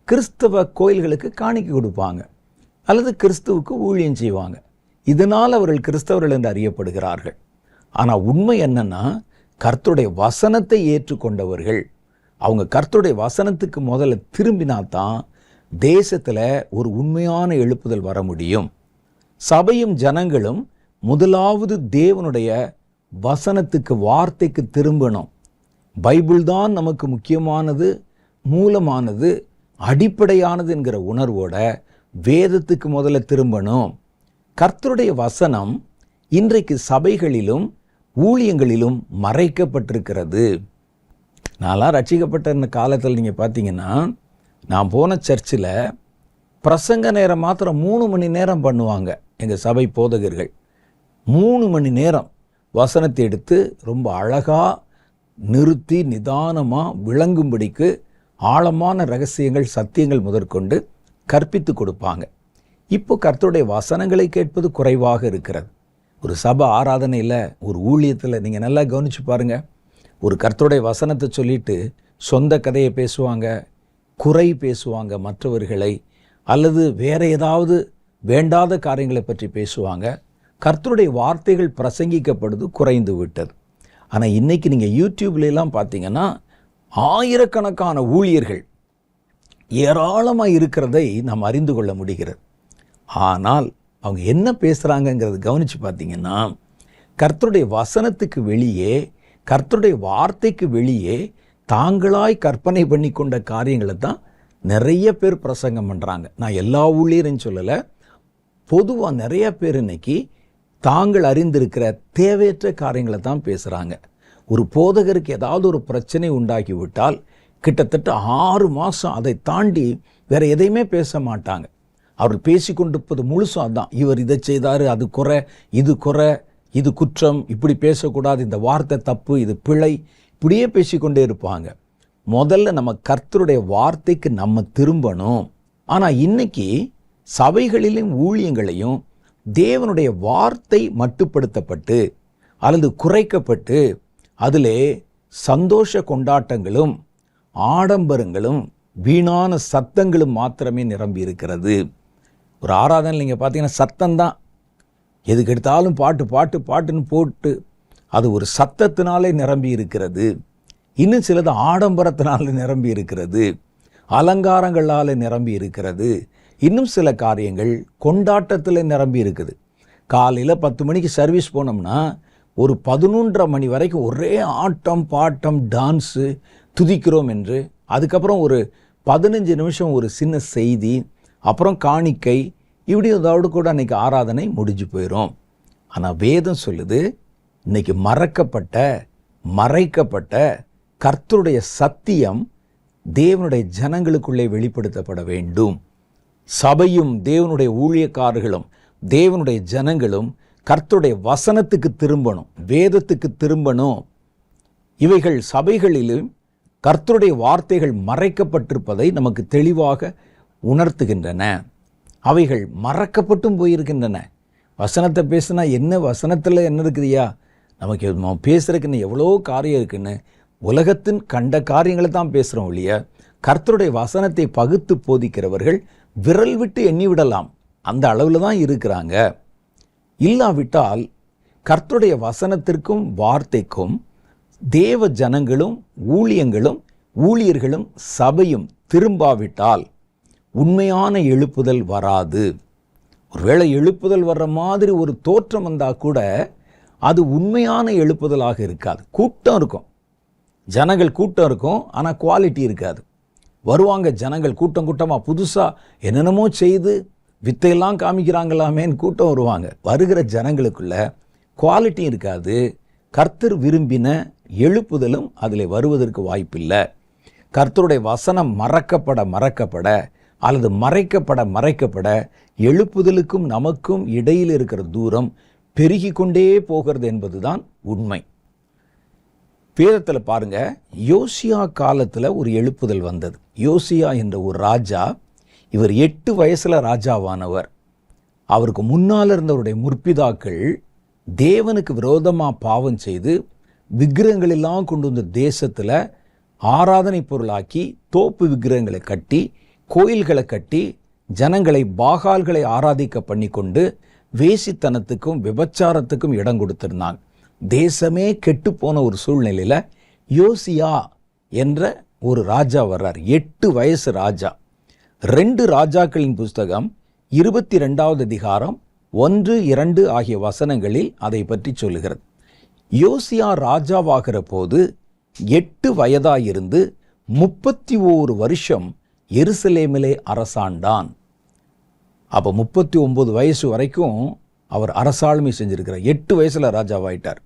A: கிறிஸ்தவ கோயில்களுக்கு காணிக்கை கொடுப்பாங்க, அல்லது கிறிஸ்துவுக்கு ஊழியம் செய்வாங்க. இதனால் அவர்கள் கிறிஸ்தவர்கள் என்று அறியப்படுகிறார்கள். ஆனால் உண்மை என்னன்னா, கர்த்தருடைய வசனத்தை ஏற்றுக்கொண்டவர்கள், அவங்க கர்த்தருடைய வசனத்துக்கு முதல்ல திரும்பினாதான் தேசத்தில் ஒரு உண்மையான எழுப்புதல் வர முடியும். சபையும் ஜனங்களும் முதலாவது தேவனுடைய வசனத்துக்கு, வார்த்தைக்கு திரும்பணும். பைபிள் தான் நமக்கு முக்கியமானது, மூலமானது, அடிப்படையானது என்கிற உணர்வோட வேதத்துக்கு முதல்ல திரும்பணும். கர்த்தருடைய வசனம் இன்றைக்கு சபைகளிலும் ஊழியங்களிலும் மறைக்கப்பட்டிருக்கிறது. நான்லாம் ரட்சிக்கப்பட்ட காலத்தில் நீங்கள் பார்த்தீங்கன்னா, நான் போன சர்ச்சில் பிரசங்க நேரம் மாத்திரம் 3 மணி நேரம் பண்ணுவாங்க. எங்கள் சபை போதகர்கள் 3 மணி நேரம் வசனத்தை எடுத்து ரொம்ப அழகாக நிறுத்தி நிதானமாக விளங்கும்படிக்கு ஆழமான ரகசியங்கள், சத்தியங்கள் முதற்கொண்டு கற்பித்து கொடுப்பாங்க. இப்போ கர்த்தருடைய வசனங்களை கேட்பது குறைவாக இருக்கிறது. ஒரு சபை ஆராதனையில், ஒரு ஊழியத்தில் நீங்கள் நல்லா கவனித்து பாருங்கள். ஒரு கர்த்தருடைய வசனத்தை சொல்லிட்டு சொந்த கதையை பேசுவாங்க, குறை பேசுவாங்க மற்றவர்களை, அல்லது வேற ஏதாவது வேண்டாத காரியங்களை பற்றி பேசுவாங்க. கர்த்தருடைய வார்த்தைகள் பிரசங்கிக்கப்படுது குறைந்து விட்டது. ஆனால் இன்றைக்கி நீங்கள் யூடியூப்லாம் பார்த்தீங்கன்னா ஆயிரக்கணக்கான ஊழியர்கள் ஏராளமாக இருக்கிறதை நாம் அறிந்து கொள்ள முடிகிறது. ஆனால் அவங்க என்ன பேசுகிறாங்கங்கிறது கவனித்து பார்த்தீங்கன்னா, கர்த்தருடைய வசனத்துக்கு வெளியே, கர்த்தருடைய வார்த்தைக்கு வெளியே தாங்களாய் கற்பனை பண்ணி கொண்ட காரியங்களை தான் நிறைய பேர் பிரசங்கம் பண்ணுறாங்க. நான் எல்லா ஊழியரையும் சொல்லலை, பொதுவாக நிறைய பேர் இன்னைக்கு தாங்கள் அறிந்திருக்கிற தேவையற்ற காரியங்களை தான் பேசுகிறாங்க. ஒரு போதகருக்கு ஏதாவது ஒரு பிரச்சனை உண்டாகிவிட்டால் கிட்டத்தட்ட 6 மாதம் அதை தாண்டி வேற எதையுமே பேச மாட்டாங்க. அவர்கள் பேசி கொண்டிருப்பது முழுசும் அதுதான். இவர் இதை செய்தார், அது குறை, இது குறை, இது குற்றம், இப்படி பேசக்கூடாது, இந்த வார்த்தை தப்பு, இது பிழை, இப்படியே பேசிக்கொண்டே இருப்பாங்க. முதல்ல நம்ம கர்த்தருடைய வார்த்தைக்கு நம்ம திரும்பணும். ஆனால் இன்னைக்கு சபைகளிலும் ஊழியங்களையும் தேவனுடைய வார்த்தை மட்டுப்படுத்தப்பட்டு அல்லது குறைக்கப்பட்டு அதிலே சந்தோஷ கொண்டாட்டங்களும் ஆடம்பரங்களும் வீணான சத்தங்களும் மாத்திரமே நிரம்பி இருக்கிறது. ஒரு ஆராதனை நீங்கள் பார்த்தீங்கன்னா சத்தம்தான், எதுக்கு எடுத்தாலும் பாட்டு பாட்டு பாட்டுன்னு போட்டு அது ஒரு சத்தத்தினாலே நிரம்பி இருக்கிறது. இன்னும் சிலது ஆடம்பரத்தினால நிரம்பி இருக்கிறது, அலங்காரங்களால் நிரம்பி இருக்கிறது. இன்னும் சில காரியங்கள் கொண்டாட்டத்தில் நிரம்பி இருக்குது. காலையில் 10 மணிக்கு சர்வீஸ் போனோம்னா ஒரு 11:30 மணி வரைக்கும் ஒரே ஆட்டம் பாட்டம் டான்ஸு, துதிக்கிறோம் என்று. அதுக்கப்புறம் ஒரு 15 நிமிஷம் ஒரு சின்ன செய்தி, அப்புறம் காணிக்கை, இப்படி அதோடு கூட அன்றைக்கி ஆராதனை முடிஞ்சு போயிடும். ஆனால் வேதம் சொல்லுது, இன்னைக்கு மறைக்கப்பட்ட கர்த்தருடைய சத்தியம் தேவனுடைய ஜனங்களுக்குள்ளே வெளிப்படுத்தப்பட வேண்டும். சபையும் தேவனுடைய ஊழியக்காரர்களும் தேவனுடைய ஜனங்களும் கர்த்தருடைய வசனத்துக்கு திரும்பணும், வேதத்துக்கு திரும்பணும். இவைகள் சபைகளிலும் கர்த்தருடைய வார்த்தைகள் மறைக்கப்பட்டிருப்பதை நமக்கு தெளிவாக உணர்த்துகின்றன. அவைகள் மறக்கப்பட்டும் போயிருக்கின்றன. வசனத்தை பேசுனா என்ன, வசனத்தில் என்ன இருக்குதுயா, நமக்கு பேசுறதுக்குன்னு எவ்வளோ காரியம் இருக்குன்னு உலகத்தின் கண்ட காரியங்களை தான் பேசுகிறோம் ஒழிய கர்த்தருடைய வசனத்தை பகுத்து போதிக்கிறவர்கள் விரல் விட்டு எண்ணி விடலாம், அந்த அளவில் தான் இருக்கிறாங்க. இல்லாவிட்டால் கர்த்தருடைய வசனத்திற்கும் வார்த்தைக்கும் தேவ ஜனங்களும் ஊழியங்களும் ஊழியர்களும் சபையும் திரும்பாவிட்டால் உண்மையான எழுப்புதல் வராது. ஒருவேளை எழுப்புதல் வர்ற மாதிரி ஒரு தோற்றம் வந்தால் கூட அது உண்மையான எழுப்புதலாக இருக்காது. கூட்டம் இருக்கும், ஜனங்கள் கூட்டம் இருக்கும், ஆனால் குவாலிட்டி இருக்காது. வருவாங்க ஜனங்கள் கூட்டம் கூட்டமாக புதுசாக என்னென்னமோ செய்து வித்தையெல்லாம் காமிக்கிறாங்களாமேன்னு கூட்டம் வருவாங்க. வருகிற ஜனங்களுக்குள்ள குவாலிட்டி இருக்காது. கர்த்தர் விரும்பின எழுப்புதலும் அதில் வருவதற்கு வாய்ப்பில்லை. கர்த்தருடைய வசனம் மறக்கப்பட அல்லது மறைக்கப்பட எழுப்புதலுக்கும் நமக்கும் இடையில் இருக்கிற தூரம் பெருகி கொண்டே போகிறது என்பதுதான் உண்மை. வேதத்தில் பாருங்க, யோசியா காலத்தில் ஒரு எழுப்புதல் வந்தது. யோசியா என்ற ஒரு ராஜா, இவர் 8 வயசுல ராஜாவானவர். அவருக்கு முன்னால் இருந்தவருடைய முற்பிதாக்கள் தேவனுக்கு விரோதமாக பாவம் செய்து விக்கிரகங்கள் எல்லாம் கொண்டு வந்த தேசத்தில் ஆராதனை பொருளாக்கி தோப்பு விக்கிரகங்களை கட்டி கோயில்களை கட்டி ஜனங்களை பாகால்களை ஆராதிக்க பண்ணி கொண்டு வேசித்தனத்துக்கும் விபச்சாரத்துக்கும் இடம் கொடுத்திருந்தாங்க. தேசமே கெட்டுப்போன ஒரு சூழ்நிலையில் யோசியா என்ற ஒரு ராஜா வர்றார். 8 வயசு ராஜா. 2 ராஜாக்களின் புஸ்தகம் 22வது அதிகாரம் 1, 2 ஆகிய வசனங்களில் அதை பற்றி சொல்லுகிறது. யோசியா ராஜாவாகிற போது 8 வயதாயிருந்து 31 வருஷம் எருசலேமிலே அரசாண்டான். அப்போ 39 வயசு வரைக்கும் அவர் அரசாளுமை செஞ்சிருக்கிறார். 8 வயசுல ராஜாவாயிட்டார்.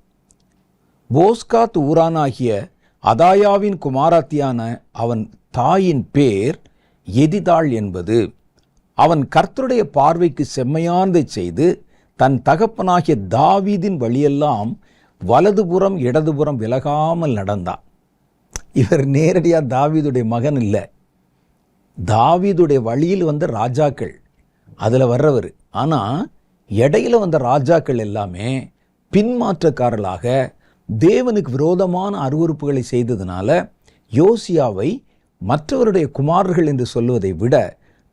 A: போஸ்காத் ஊரானாகிய அதாயாவின் குமாரத்தியான அவன் தாயின் பேர் எதிதாள் என்பது. அவன் கர்த்தருடைய பார்வைக்கு செம்மையானதை செய்து தன் தகப்பனாகிய தாவீதின் வழியெல்லாம் வலதுபுறம் இடதுபுறம் விலகாமல் நடந்தான். இவர் நேரடியாக தாவீதுடைய மகன் இல்லை, தாவீதுடைய வழியில் வந்த ராஜாக்கள் அதில் வர்றவர். ஆனால் இடையில வந்த ராஜாக்கள் எல்லாமே பின்மாற்றக்காரர்களாக தேவனுக்கு விரோதமான அருவருப்புகளை செய்ததுனால யோசியாவை மற்றவருடைய குமாரர்கள் என்று சொல்வதை விட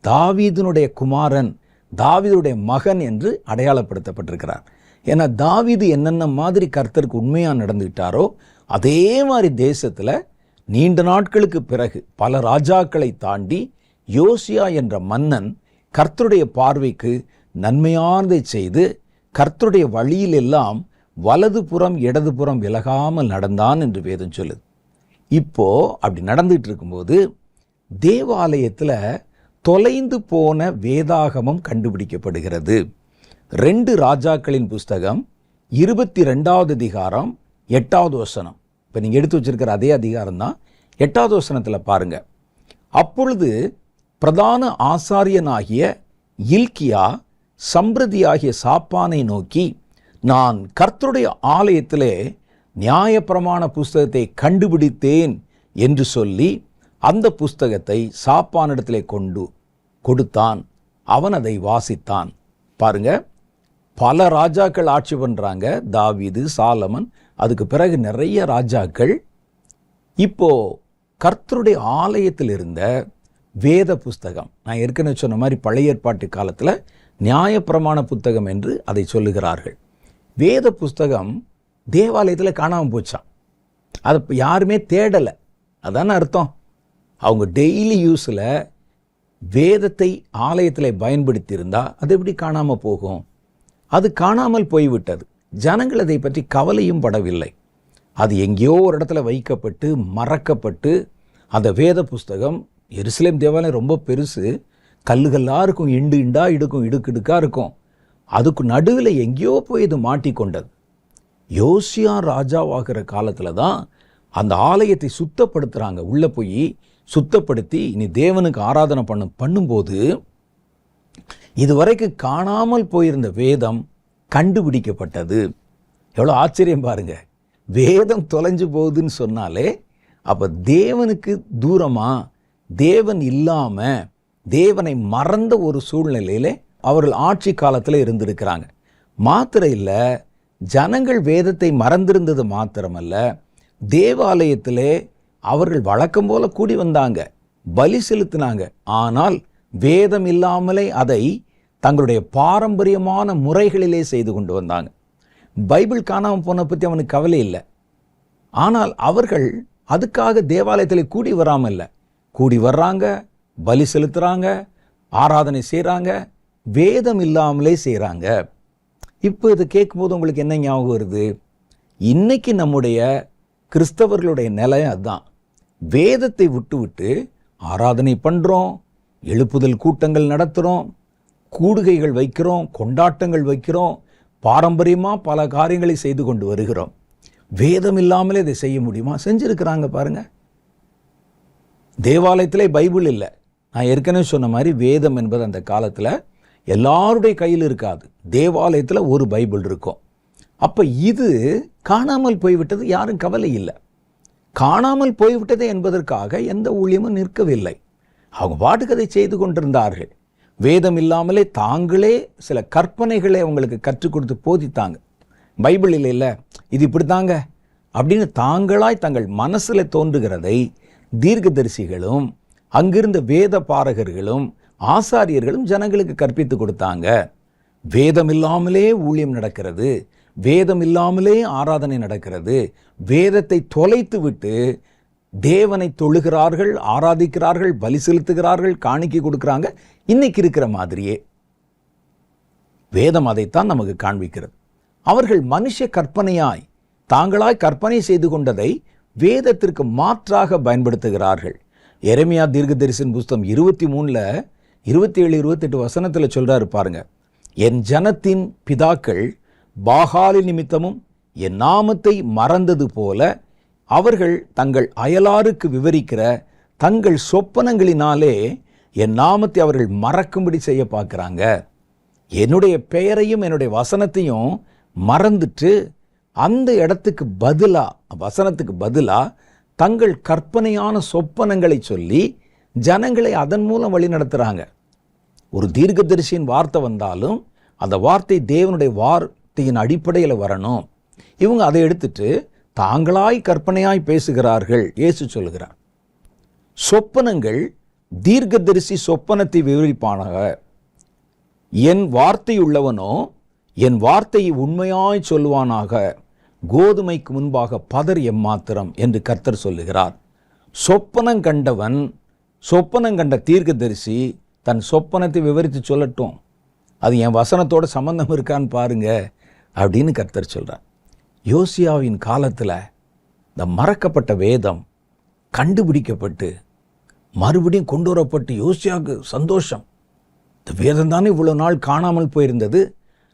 A: தாவீதினுடைய குமாரன், தாவீதுடைய மகன் என்று அடையாளப்படுத்தப்பட்டிருக்கிறார். ஏன்னா தாவீது என்னென்ன மாதிரி கர்த்தருக்கு உண்மையாக நடந்துக்கிட்டாரோ அதே மாதிரி தேசத்தில் நீண்ட நாட்களுக்கு பிறகு பல ராஜாக்களை தாண்டி யோசியா என்ற மன்னன் கர்த்தருடைய பார்வைக்கு நன்மையானதை செய்து கர்த்தருடைய வழியில் எல்லாம் வலதுபுறம் இடதுபுறம் விலகாமல் நடந்தான் என்று வேதம் சொல்லுது. இப்போ அப்படி நடந்துட்டு இருக்கும்போது தேவாலயத்தில் தொலைந்து போன வேதாகமம் கண்டுபிடிக்கப்படுகிறது. 2 ராஜாக்களின் புஸ்தகம் 22வது அதிகாரம் 8வது வசனம். இப்போ நீங்கள் எடுத்து வச்சிருக்கிற அதே அதிகாரம் தான். 8வது வசனத்தில் பாருங்க. அப்பொழுது பிரதான ஆசாரியனாகிய இல்கியா சம்பிரதியாகிய சாப்பானை நோக்கி, நான் கர்த்தருடைய ஆலயத்திலே நியாயப்பிரமாண புஸ்தகத்தை கண்டுபிடித்தேன் என்று சொல்லி அந்த புஸ்தகத்தை சாப்பானிடத்திலே கொண்டு கொடுத்தான். அவன் அதை வாசித்தான். பாருங்க, பல ராஜாக்கள் ஆட்சி பண்றாங்க. தாவீது, சாலமன், அதுக்கு பிறகு நிறைய ராஜாக்கள். இப்போ கர்த்தருடைய ஆலயத்தில் இருந்த வேத புஸ்தகம், நான் ஏற்கனவே சொன்ன மாதிரி பழைய ஏற்பாட்டு காலத்தில் நியாயப்பிரமாண புத்தகம் என்று அதை சொல்லுகிறார்கள். வேத புஸ்தகம் தேவாலயத்தில் காணாமல் போச்சான். அதை யாருமே தேடலை. அதான அர்த்தம். அவங்க டெய்லி யூஸில் வேதத்தை ஆலயத்தில் பயன்படுத்தி இருந்தால் அது எப்படி காணாமல் போகும்? அது காணாமல் போய்விட்டது. ஜனங்கள் அதை பற்றி கவலையும் படவில்லை. அது எங்கேயோ ஒரு இடத்துல வைக்கப்பட்டு மறக்கப்பட்டு, அந்த வேத புஸ்தகம், எருசலேம் தேவாலயம் ரொம்ப பெருசு, கல்லுகள்லாம் இருக்கும், இண்டு இண்டா இருக்கும், இடுக்கிடுக்காக இருக்கும். அதுக்கு நடுவில் எங்கேயோ போய் இது மாட்டிக்கொண்டது. யோசியா ராஜாவாகிற காலத்தில் தான் அந்த ஆலயத்தை சுத்தப்படுத்துகிறாங்க. உள்ளே போய் சுத்தப்படுத்தி இனி தேவனுக்கு ஆராதனை பண்ணும்போது இதுவரைக்கும் காணாமல் போயிருந்த வேதம் கண்டுபிடிக்கப்பட்டது. எவ்வளோ ஆச்சரியம் பாருங்க. வேதம் தொலைஞ்சு போகுதுன்னு சொன்னாலே அப்போ தேவனுக்கு தூரமாக, தேவன் இல்லாமல், தேவனை மறந்த ஒரு சூழ்நிலையில் அவர்கள் ஆட்சி காலத்தில் இருந்திருக்கிறாங்க. மாத்திரம் இல்லை, ஜனங்கள் வேதத்தை மறந்திருந்தது மாத்திரமல்ல, தேவாலயத்திலே அவர்கள் வழக்கம் போல கூடி வந்தாங்க, பலி செலுத்தினாங்க. ஆனால் வேதம் இல்லாமலே அதை தங்களுடைய பாரம்பரியமான முறைகளிலே செய்து கொண்டு வந்தாங்க. பைபிள் காணாமல் போன பற்றி அவனுக்கு கவலை இல்லை. ஆனால் அவர்கள் அதுக்காக தேவாலயத்தில் கூடி வராமல் இல்லை, கூடி வர்றாங்க, பலி செலுத்துகிறாங்க, ஆராதனை செய்கிறாங்க, வேதம் இல்லாமலே செய்கிறாங்க. இப்போ இது கேட்கும்போது உங்களுக்கு என்ன ஞாபகம் வருது? இன்னைக்கு நம்முடைய கிறிஸ்தவர்களுடைய நிலை அதுதான். வேதத்தை விட்டு ஆராதனை பண்ணுறோம், எழுப்புதல் கூட்டங்கள் நடத்துகிறோம், கூடுகைகள் வைக்கிறோம், கொண்டாட்டங்கள் வைக்கிறோம், பாரம்பரியமாக பல காரியங்களை செய்து கொண்டு வருகிறோம். வேதம் இல்லாமலே இதை செய்ய முடியுமா? செஞ்சுருக்கிறாங்க பாருங்கள். தேவாலயத்திலே பைபிள் இல்லை. நான் ஏற்கனவே சொன்ன மாதிரி வேதம் என்பது அந்த காலத்தில் எல்லாருடைய கையில் இருக்காது. தேவாலயத்தில் ஒரு பைபிள் இருக்கும். அப்போ இது காணாமல் போய்விட்டது, யாரும் கவலை இல்லை. காணாமல் போய்விட்டது என்பதற்காக எந்த ஊழியமும் நிற்கவில்லை. அவங்க பாட்டுக்கு அதை செய்து கொண்டிருந்தார்கள். வேதம் இல்லாமலே தாங்களே சில கற்பனைகளை அவங்களுக்கு கற்றுக் கொடுத்து போதித்தாங்க. பைபிள் இல்லை, இது இப்படி தாங்க அப்படின்னு தாங்களாய் தங்கள் மனசில் தோன்றுகிறதை தீர்க்கதரிசிகளும் அங்கிருந்த வேத பாரகர்களும் ஆசாரியர்களும் ஜனங்களுக்கு கற்பித்து கொடுத்தாங்க. வேதம் இல்லாமலே ஊழியம் நடக்கிறது, வேதம் இல்லாமலே ஆராதனை நடக்கிறது. வேதத்தை தொலைத்து விட்டு தேவனை தொழுகிறார்கள், ஆராதிக்கிறார்கள், பலி செலுத்துகிறார்கள், காணிக்கை கொடுக்குறாங்க. இன்னைக்கு இருக்கிற மாதிரியே வேதம் அதைத்தான் நமக்கு காண்பிக்கிறது. அவர்கள் மனுஷ கற்பனையாய் தாங்களாய் கற்பனை செய்து கொண்டதை வேதத்திற்கு மாற்றாக பயன்படுத்துகிறார்கள். எரேமியா தீர்க்கதரிசியின் புஸ்தகம் 23 27 28 வசனத்தில் சொல்றாரு பாருங்க, என் ஜனத்தின் பிதாக்கள் பாகாலி நிமித்தமும் என் நாமத்தை மறந்தது போல அவர்கள் தங்கள் அயலாருக்கு விவரிக்கிற தங்கள் சொப்பனங்களினாலே என் நாமத்தை அவர்கள் மறக்கும்படி செய்ய பார்க்குறாங்க. என்னுடைய பெயரையும் என்னுடைய வசனத்தையும் மறந்துட்டு அந்த இடத்துக்கு பதிலா, வசனத்துக்கு பதிலா தங்கள் கற்பனையான சொப்பனங்களை சொல்லி ஜனங்களை அதன் மூலம் வழி நடத்துகிறாங்க. ஒரு தீர்க்கதரிசியின் வார்த்தை வந்தாலும் அந்த வார்த்தை தேவனுடைய வார்த்தையின் அடிப்படையில் வரணும். இவங்க அதை எடுத்துட்டு தாங்களாய் கற்பனையாய் பேசுகிறார்கள். இயேசு சொல்கிறார், சொப்பனங்கள் தீர்க்கதரிசி சொப்பனத்தை விவரிப்பானாக, என் வார்த்தை உள்ளவனோ என் வார்த்தையை உண்மையாய் சொல்லுவானாக, கோதுமைக்கு முன்பாக பதர் எம்மாத்திரம் என்று கர்த்தர் சொல்லுகிறார். சொப்பனம் கண்டவன், சொப்பனம் கண்ட தீர்க்கதரிசி தன் சொப்பனத்தை விவரித்து சொல்லட்டும், அது என் வசனத்தோட சம்பந்தம் இருக்கான்னு பாருங்க அப்படின்னு கர்த்தர் சொல்றார். யோசியாவின் காலத்தில் இந்த மறக்கப்பட்ட வேதம் கண்டுபிடிக்கப்பட்டு மறுபடியும் கொண்டு வரப்பட்டு யோசியாவுக்கு சந்தோஷம். இந்த வேதம் தானே இவ்வளோ நாள் காணாமல் போயிருந்தது,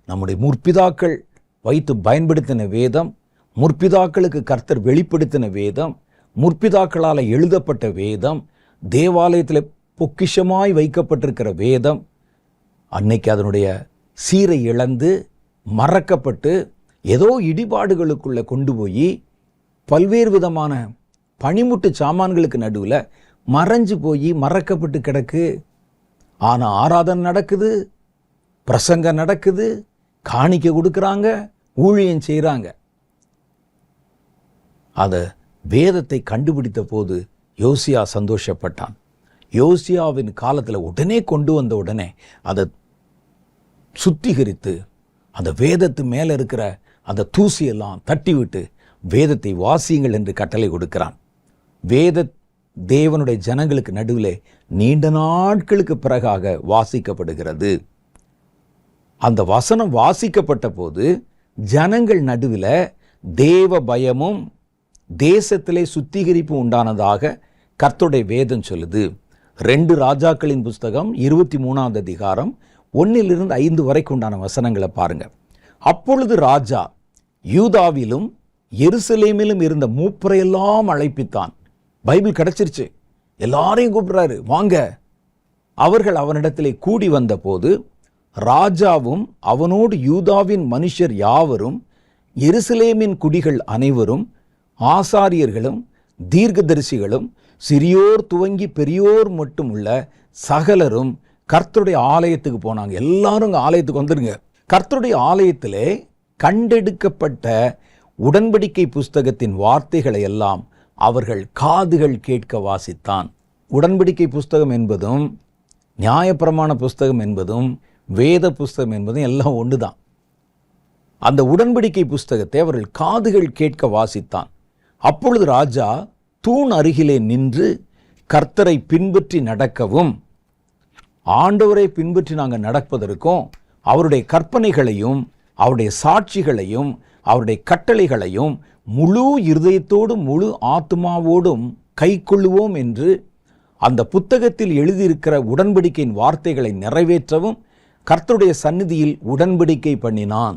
A: நம்முடைய முற்பிதாக்கள் வைத்து பயன்படுத்தின வேதம், முற்பிதாக்களுக்கு கர்த்தர் வெளிப்படுத்தின வேதம், முற்பிதாக்களால் எழுதப்பட்ட வேதம், தேவாலயத்தில் பொக்கிஷமாய் வைக்கப்பட்டிருக்கிற வேதம், அன்னைக்கு அதனுடைய சீரை இழந்து மறக்கப்பட்டு ஏதோ இடிபாடுகளுக்குள்ளே கொண்டு போய் பல்வேறு விதமான பனிமுட்டு சாமான்களுக்கு நடுவில் மறைஞ்சு போய் மறக்கப்பட்டு கிடக்கு. ஆனால் ஆராதனை நடக்குது, பிரசங்கம் நடக்குது, காணிக்கை கொடுக்குறாங்க, ஊழியம் செய்கிறாங்க. அதை வேதத்தை கண்டுபிடித்த போது யோசியா சந்தோஷப்பட்டான். யோசியாவின் காலத்தில் உடனே கொண்டு வந்த உடனே அதை சுத்திகரித்து அந்த வேதத்து மேலே இருக்கிற அந்த தூசியெல்லாம் தட்டி விட்டு வேதத்தை வாசியுங்கள் என்று கட்டளை கொடுக்கிறான். வேத தேவனுடைய ஜனங்களுக்கு நடுவில் நீண்ட நாட்களுக்கு பிறகாக வாசிக்கப்படுகிறது. அந்த வசனம் வாசிக்கப்பட்ட போது ஜனங்கள் நடுவில் தேவ பயமும் தேசத்திலே சுத்திகரிப்பு உண்டானதாக கர்த்தருடைய வேதம் சொல்லுது. 2 ராஜாக்களின் புஸ்தகம் 23 அதிகாரம் 1 5 வரைக்கும் உண்டான வசனங்களை பாருங்க. அப்பொழுது ராஜா யூதாவிலும் எருசலேமிலும் இருந்த மூப்பரையெல்லாம் அழைப்பித்தான். பைபிள் கிடைச்சிருச்சு, எல்லாரையும் கூப்பிடுறாரு, வாங்க. அவர்கள் அவனிடத்திலே கூடி வந்த போது ராஜாவும் அவனோடு யூதாவின் மனுஷர் யாவரும், எருசலேமின் குடிகள் அனைவரும், ஆசாரியர்களும் தீர்க்கதரிசிகளும், சிறியோர் துவங்கி பெரியோர் மட்டும் உள்ள சகலரும் கர்த்தருடைய ஆலயத்துக்கு போனாங்க. எல்லாரும் ஆலயத்துக்கு வந்துருங்க. கர்த்தருடைய ஆலயத்திலே கண்டெடுக்கப்பட்ட உடன்படிக்கை புஸ்தகத்தின் வார்த்தைகளை எல்லாம் அவர்கள் காதுகள் கேட்க வாசித்தான். உடன்படிக்கை புஸ்தகம் என்பதும் நியாயப்பிரமாண புஸ்தகம் என்பதும் வேத புஸ்தகம் என்பதும் எல்லாம் ஒன்று தான். அந்த உடன்படிக்கை புஸ்தகத்தை அவர்கள் காதுகள் கேட்க வாசித்தான். அப்பொழுது ராஜா தூண் அருகிலே நின்று கர்த்தரை பின்பற்றி நடக்கவும், ஆண்டவரை பின்பற்றி நாங்கள் நடப்பதற்கும், அவருடைய கற்பனைகளையும் அவருடைய சாட்சிகளையும் அவருடைய கட்டளைகளையும் முழு இருதயத்தோடும் முழு ஆத்மாவோடும் கை கொள்ளுவோம் என்று அந்த புத்தகத்தில் எழுதியிருக்கிற உடன்படிக்கையின் வார்த்தைகளை நிறைவேற்றவும் கர்த்தருடைய சந்நிதியில் உடன்படிக்கை பண்ணினான்.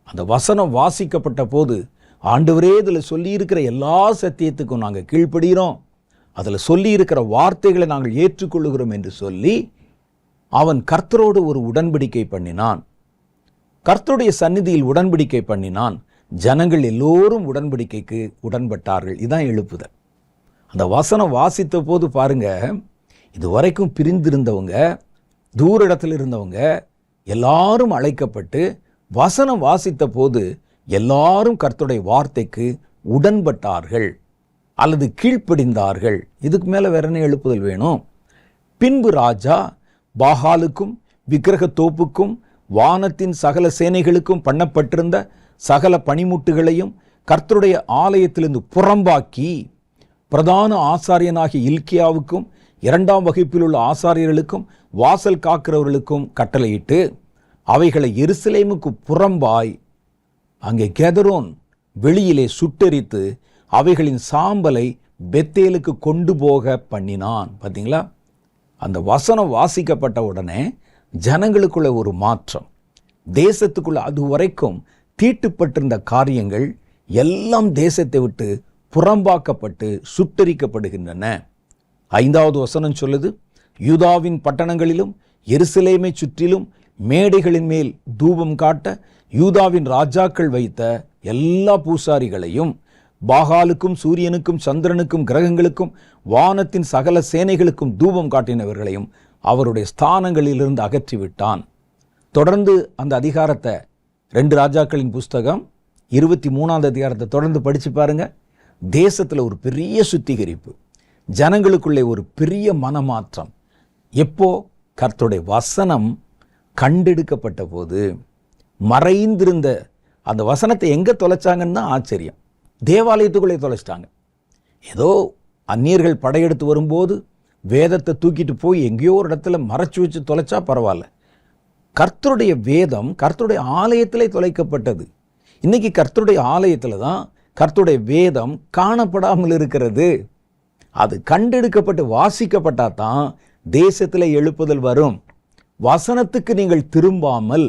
A: அந்த வசனம் வாசிக்கப்பட்ட போது, ஆண்டவரே இதில் சொல்லியிருக்கிற எல்லா சத்தியத்துக்கும் நாங்கள் கீழ்ப்படுகிறோம், அதில் சொல்லியிருக்கிற வார்த்தைகளை நாங்கள் ஏற்றுக்கொள்ளுகிறோம் என்று சொல்லி அவன் கர்த்தரோடு ஒரு உடன்படிக்கை பண்ணினான். கர்த்தருடைய சந்நிதியில் உடன்படிக்கை பண்ணினான். ஜனங்கள் எல்லோரும் உடன்படிக்கைக்கு உடன்பட்டார்கள். இதான் எழுப்புதல். அந்த வசனம் வாசித்த போது பாருங்க, இதுவரைக்கும் பிரிந்திருந்தவங்க, தூர இடத்தில் இருந்தவங்க எல்லாரும் அழைக்கப்பட்டு வசனம் வாசித்த போது எல்லாரும் கர்த்தருடைய வார்த்தைக்கு உடன்பட்டார்கள் அல்லது கீழ்ப்படிந்தார்கள். இதுக்கு மேலே வேற என்ன எழுப்புதல் வேணும்? பின்பு ராஜா பாகாலுக்கும் விக்கிரக தோப்புக்கும் வானத்தின் சகல சேனைகளுக்கும் பண்ணப்பட்டிருந்த சகல பனிமுட்டுகளையும் கர்த்தருடைய ஆலயத்திலிருந்து புறம்பாக்கி பிரதான ஆசாரியனாகிய இல்க்கியாவுக்கும் 2ஆம் வகுப்பில் உள்ள ஆசாரியர்களுக்கும் வாசல் காக்கிறவர்களுக்கும் கட்டளையிட்டு அவைகளை எருசலேமுக்கு புறம்பாய் அங்கே கெதரோன் வெளியிலே சுட்டெரித்து அவைகளின் சாம்பலை பெத்தேலுக்கு கொண்டு போக பண்ணினான். பார்த்தீங்களா? அந்த வசனம் வாசிக்கப்பட்ட உடனே ஜனங்களுக்குள்ள ஒரு மாற்றம். தேசத்துக்குள்ள அது வரைக்கும் தீட்டுப்பட்டிருந்த காரியங்கள் எல்லாம் தேசத்தை விட்டு புறம்பாக்கப்பட்டு சுட்டெரிக்கப்படுகின்றன. 5வது வசனம் சொல்லுது, யூதாவின் பட்டணங்களிலும் எருசலேமை சுற்றிலும் மேடைகளின் மேல் தூபம் காட்ட யூதாவின் ராஜாக்கள் வைத்த எல்லா பூசாரிகளையும் பாகாலுக்கும் சூரியனுக்கும் சந்திரனுக்கும் கிரகங்களுக்கும் வானத்தின் சகல சேனைகளுக்கும் தூபம் காட்டினவர்களையும் அவருடைய ஸ்தானங்களிலிருந்து அகற்றிவிட்டான். தொடர்ந்து அந்த அதிகாரத்தை 2 ராஜாக்களின் புஸ்தகம் 23ஆம் அதிகாரத்தை தொடர்ந்து படித்து பாருங்க. தேசத்தில் ஒரு பெரிய சுத்திகரிப்பு, ஜனங்களுக்குள்ளே ஒரு பெரிய மனமாற்றம். எப்போ? கர்த்தருடைய வசனம் கண்டெடுக்கப்பட்ட போது. மறைந்திருந்த அந்த வசனத்தை எங்கே தொலைச்சாங்கன்னு தான் ஆச்சரியம். தேவாலயத்துக்குள்ளே தொலைச்சிட்டாங்க. ஏதோ அந்நியர்கள் படையெடுத்து வரும்போது வேதத்தை தூக்கிட்டு போய் எங்கேயோ ஒரு இடத்துல மறைச்சு வச்சு தொலைச்சா பரவாயில்ல. கர்த்தருடைய வேதம் கர்த்தருடைய ஆலயத்திலே தொலைக்கப்பட்டது. இன்னைக்கு கர்த்தருடைய ஆலயத்தில் தான் கர்த்தருடைய வேதம் காணப்படாமல் இருக்கிறது. அது கண்டெடுக்கப்பட்டு வாசிக்கப்பட்டா தான் தேசத்தில் எழுப்புதல் வரும். வசனத்துக்கு நீங்கள் திரும்பாமல்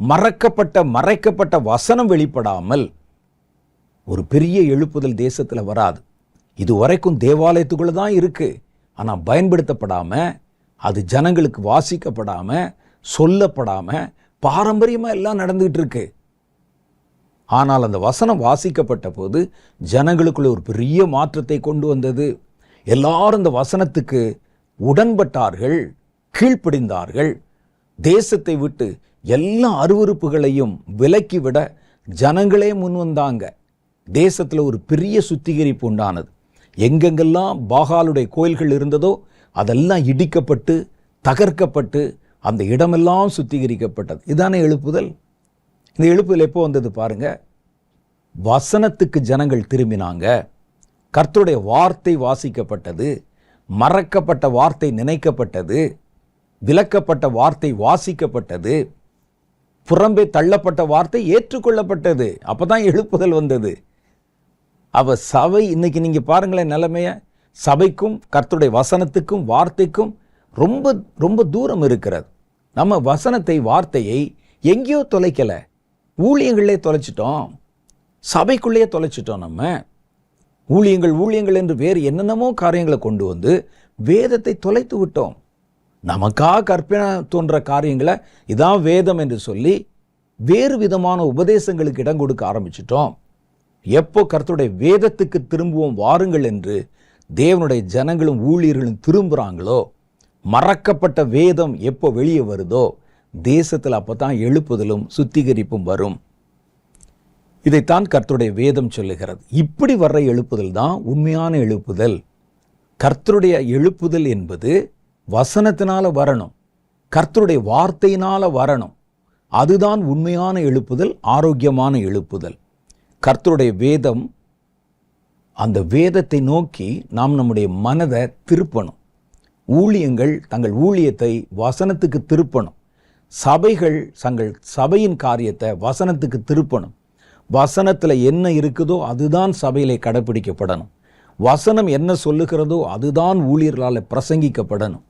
A: மறைக்கப்பட்ட வசனம் வெளிப்படாமல் ஒரு பெரிய எழுப்புதல் தேசத்தில் வராது. இதுவரைக்கும் தேவாலயத்துக்குள்ள தான் இருக்கு. ஆனால் பயன்படுத்தப்படாம, அது ஜனங்களுக்கு வாசிக்கப்படாம, சொல்லப்படாம, பாரம்பரியமா எல்லாம் நடந்துகிட்டு இருக்கு. ஆனால் அந்த வசனம் வாசிக்கப்பட்ட போது ஜனங்களுக்குள்ள ஒரு பெரிய மாற்றத்தை கொண்டு வந்தது. எல்லாரும் இந்த வசனத்துக்கு உடன்பட்டார்கள், கீழ்ப்படிந்தார்கள். தேசத்தை விட்டு எல்லா அருவருப்புகளையும் விலக்கிவிட ஜனங்களே முன் வந்தாங்க. தேசத்தில் ஒரு பெரிய சுத்திகரிப்பு உண்டானது. எங்கெங்கெல்லாம் பாகாலுடைய கோயில்கள் இருந்ததோ அதெல்லாம் இடிக்கப்பட்டு தகர்க்கப்பட்டு அந்த இடமெல்லாம் சுத்திகரிக்கப்பட்டது. இதானே எழுப்புதல். இந்த எழுப்புதல் எப்போ வந்தது பாருங்க. வசனத்துக்கு ஜனங்கள் திரும்பினாங்க. கர்த்தருடைய வார்த்தை வாசிக்கப்பட்டது. மறக்கப்பட்ட வார்த்தை நினைக்கப்பட்டது. விலக்கப்பட்ட வார்த்தை வாசிக்கப்பட்டது. புறம்பே தள்ளப்பட்ட வார்த்தை ஏற்றுக்கொள்ளப்பட்டது. அப்பதான் எழுப்புதல் வந்தது. சபை இன்னைக்கு நீங்க பாருங்களேன் நிலைமைய. சபைக்கும் கர்த்தருடைய வசனத்துக்கும் வார்த்தைக்கும் ரொம்ப ரொம்ப தூரம் இருக்கிறது. நம்ம வசனத்தை வார்த்தையை எங்கேயோ தொலைக்கல, ஊழியங்களே தொலைச்சிட்டோம், சபைக்குள்ளேயே தொலைச்சிட்டோம். நம்ம ஊழியங்கள் என்று வேறு என்னென்னமோ காரியங்களை கொண்டு வந்து வேதத்தை தொலைத்து விட்டோம். நமக்காக கற்பனை தோன்ற காரியங்களை இதான் வேதம் என்று சொல்லி வேறு விதமான உபதேசங்களுக்கு இடம் கொடுக்க ஆரம்பிச்சிட்டோம். எப்போ கர்த்தருடைய வேதத்துக்கு திரும்புவோம் வாருங்கள் என்று தேவனுடைய ஜனங்களும் ஊழியர்களும் திரும்புகிறாங்களோ, மறக்கப்பட்ட வேதம் எப்போ வெளியே வருதோ தேசத்தில் அப்போதான் எழுப்புதலும் சுத்திகரிப்பும் வரும். இதைத்தான் கர்த்தருடைய வேதம் சொல்லுகிறது. இப்படி வர்ற எழுப்புதல் தான் உண்மையான எழுப்புதல். கர்த்தருடைய எழுப்புதல் என்பது வசனத்தினால வரணும், கர்த்தருடைய வார்த்தையினால வரணும். அதுதான் உண்மையான எழுப்புதல், ஆரோக்கியமான எழுப்புதல். கர்த்தருடைய வேதம், அந்த வேதத்தை நோக்கி நாம் நம்முடைய மனதை திருப்பணும். ஊழியங்கள் தங்கள் ஊழியத்தை வசனத்துக்கு திருப்பணும். சபைகள் தங்கள் சபையின் காரியத்தை வசனத்துக்கு திருப்பணும். வசனத்தில் என்ன இருக்குதோ அதுதான் சபையிலே கடைப்பிடிக்கப்படணும். வசனம் என்ன சொல்லுகிறதோ அதுதான் ஊழியர்களால் பிரசங்கிக்கப்படணும்.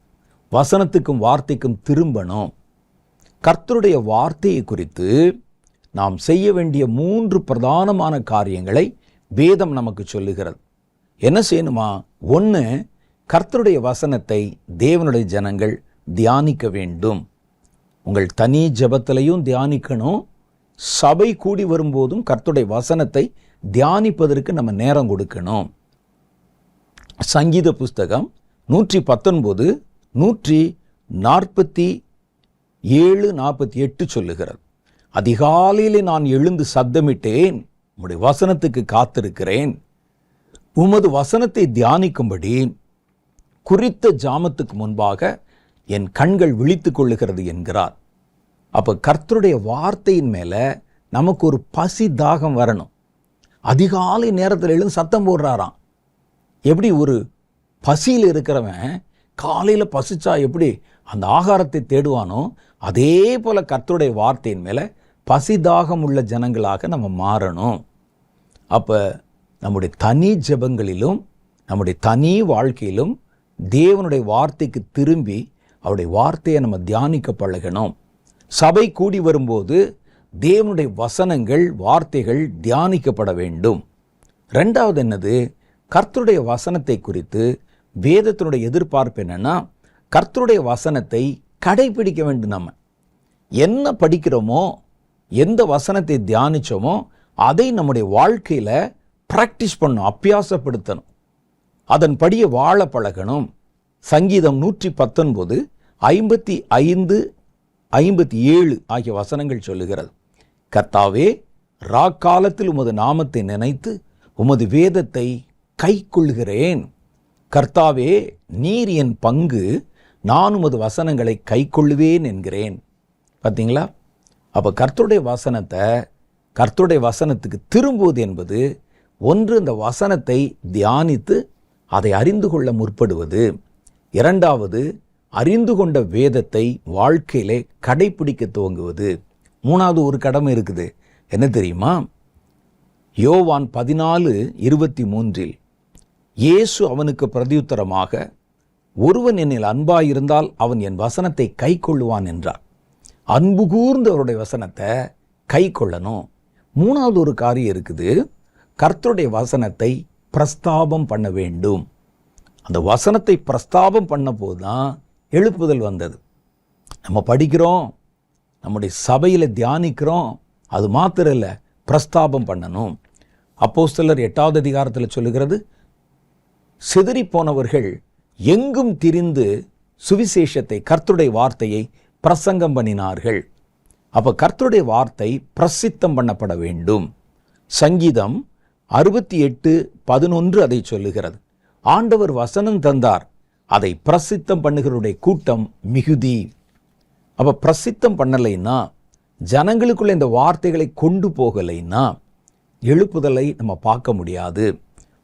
A: வசனத்துக்கும் வார்த்தைக்கும் திரும்பணும். கர்த்தருடைய வார்த்தையை குறித்து நாம் செய்ய வேண்டிய 3 பிரதானமான காரியங்களை வேதம் நமக்கு சொல்லுகிறது. என்ன செய்யணுமா? 1, கர்த்தருடைய வசனத்தை தேவனுடைய ஜனங்கள் தியானிக்க வேண்டும். உங்கள் தனி ஜெபத்திலையும் தியானிக்கணும். சபை கூடி வரும்போதும் கர்த்தருடைய வசனத்தை தியானிப்பதற்கு நம்ம நேரம் கொடுக்கணும். சங்கீத புஸ்தகம் 119, 147-48 சொல்லுகிறது. அதிகாலையிலே நான் எழுந்து சத்தமிட்டேன், உம்முடைய வசனத்துக்கு காத்திருக்கிறேன். உமது வசனத்தை தியானிக்கும்படி குறித்த ஜாமத்துக்கு முன்பாக என் கண்கள் விழித்துக் கொள்ளுகிறது என்கிறார். அப்போ கர்த்தருடைய வார்த்தையின் மேலே நமக்கு ஒரு பசி தாகம் வரணும். அதிகாலை நேரத்தில் எழுந்து சத்தம் போடுறாராம். எப்படி ஒரு பசியில் இருக்கிறவன் காலையில் பசிச்சா எப்படி அந்த ஆகாரத்தை தேடுவானோ அதே போல கர்த்தருடைய வார்த்தையின் மேலே பசிதாகம் உள்ள ஜனங்களாக நம்ம மாறணும். அப்போ நம்முடைய தனி ஜெபங்களிலும் நம்முடைய தனி வாழ்க்கையிலும் தேவனுடைய வார்த்தைக்கு திரும்பி அவருடைய வார்த்தையை நம்ம தியானிக்க பழகணும். சபை கூடி வரும்போது தேவனுடைய வசனங்கள் வார்த்தைகள் தியானிக்கப்பட வேண்டும். ரெண்டாவது என்னது, கர்த்தருடைய வசனத்தை குறித்து வேதத்தினுடைய எதிர்பார்ப்பு என்னன்னா, கர்த்தருடைய வசனத்தை கடைபிடிக்க வேண்டும். நம்ம என்ன படிக்கிறோமோ, எந்த வசனத்தை தியானிச்சோமோ அதை நம்முடைய வாழ்க்கையில பிராக்டிஸ் பண்ணணும், அபியாசப்படுத்தணும், அதன்படியே வாழ பழகணும். சங்கீதம் 119 55 57 ஆகிய வசனங்கள் சொல்லுகிறது, கர்த்தாவே ராக்காலத்தில் உமது நாமத்தை நினைத்து உமது வேதத்தை கை கொள்கிறேன். கர்த்தாவே நீர் என் பங்கு, நான் உமது வசனங்களை கை கொள்ளுவேன் என்கிறேன். பார்த்தீங்களா? அப்போ கர்த்தருடைய வசனத்துக்கு திரும்புவது என்பது ஒன்று, இந்த வசனத்தை தியானித்து அதை அறிந்து கொள்ள முற்படுவது. இரண்டாவது, அறிந்து கொண்ட வேதத்தை வாழ்க்கையிலே கடைபிடிக்க துவங்குவது. மூணாவது ஒரு கடமை இருக்குது, என்ன தெரியுமா? யோவான் 14:23 இயேசு அவனுக்கு பிரதியுத்தரமாக, ஒருவன் என்னில் அன்பாயிருந்தால் அவன் என் வசனத்தை கை கொள்ளுவான் என்றார். அன்பு கூர்ந்து அவருடைய வசனத்தை கை கொள்ளணும். மூணாவது ஒரு காரியம் இருக்குது, கர்த்தருடைய வசனத்தை பிரஸ்தாபம் பண்ண வேண்டும். அந்த வசனத்தை பிரஸ்தாபம் பண்ண போது தான் எழுப்புதல் வந்தது. நம்ம படிக்கிறோம், நம்முடைய சபையில் தியானிக்கிறோம், அது மாத்திரம் இல்லை, பிரஸ்தாபம் பண்ணணும். அப்போஸ்தலர் 8வது அதிகாரத்தில் சொல்லுகிறது, சிதறி போனவர்கள் எங்கும் திரிந்து சுவிசேஷத்தை, கர்த்தருடைய வார்த்தையை பிரசங்கம் பண்ணினார்கள். அப்போ கர்த்தருடைய வார்த்தை பிரசித்தம் பண்ணப்பட வேண்டும். சங்கீதம் 68:11 அதை சொல்லுகிறது, ஆண்டவர் வசனம் தந்தார், அதை பிரசித்தம் பண்ணுகிறவருடைய கூட்டம் மிகுதி. அப்போ பிரசித்தம் பண்ணலைன்னா, ஜனங்களுக்குள்ள இந்த வார்த்தைகளை கொண்டு போகலைன்னா எழுப்புதலை நம்ம பார்க்க முடியாது.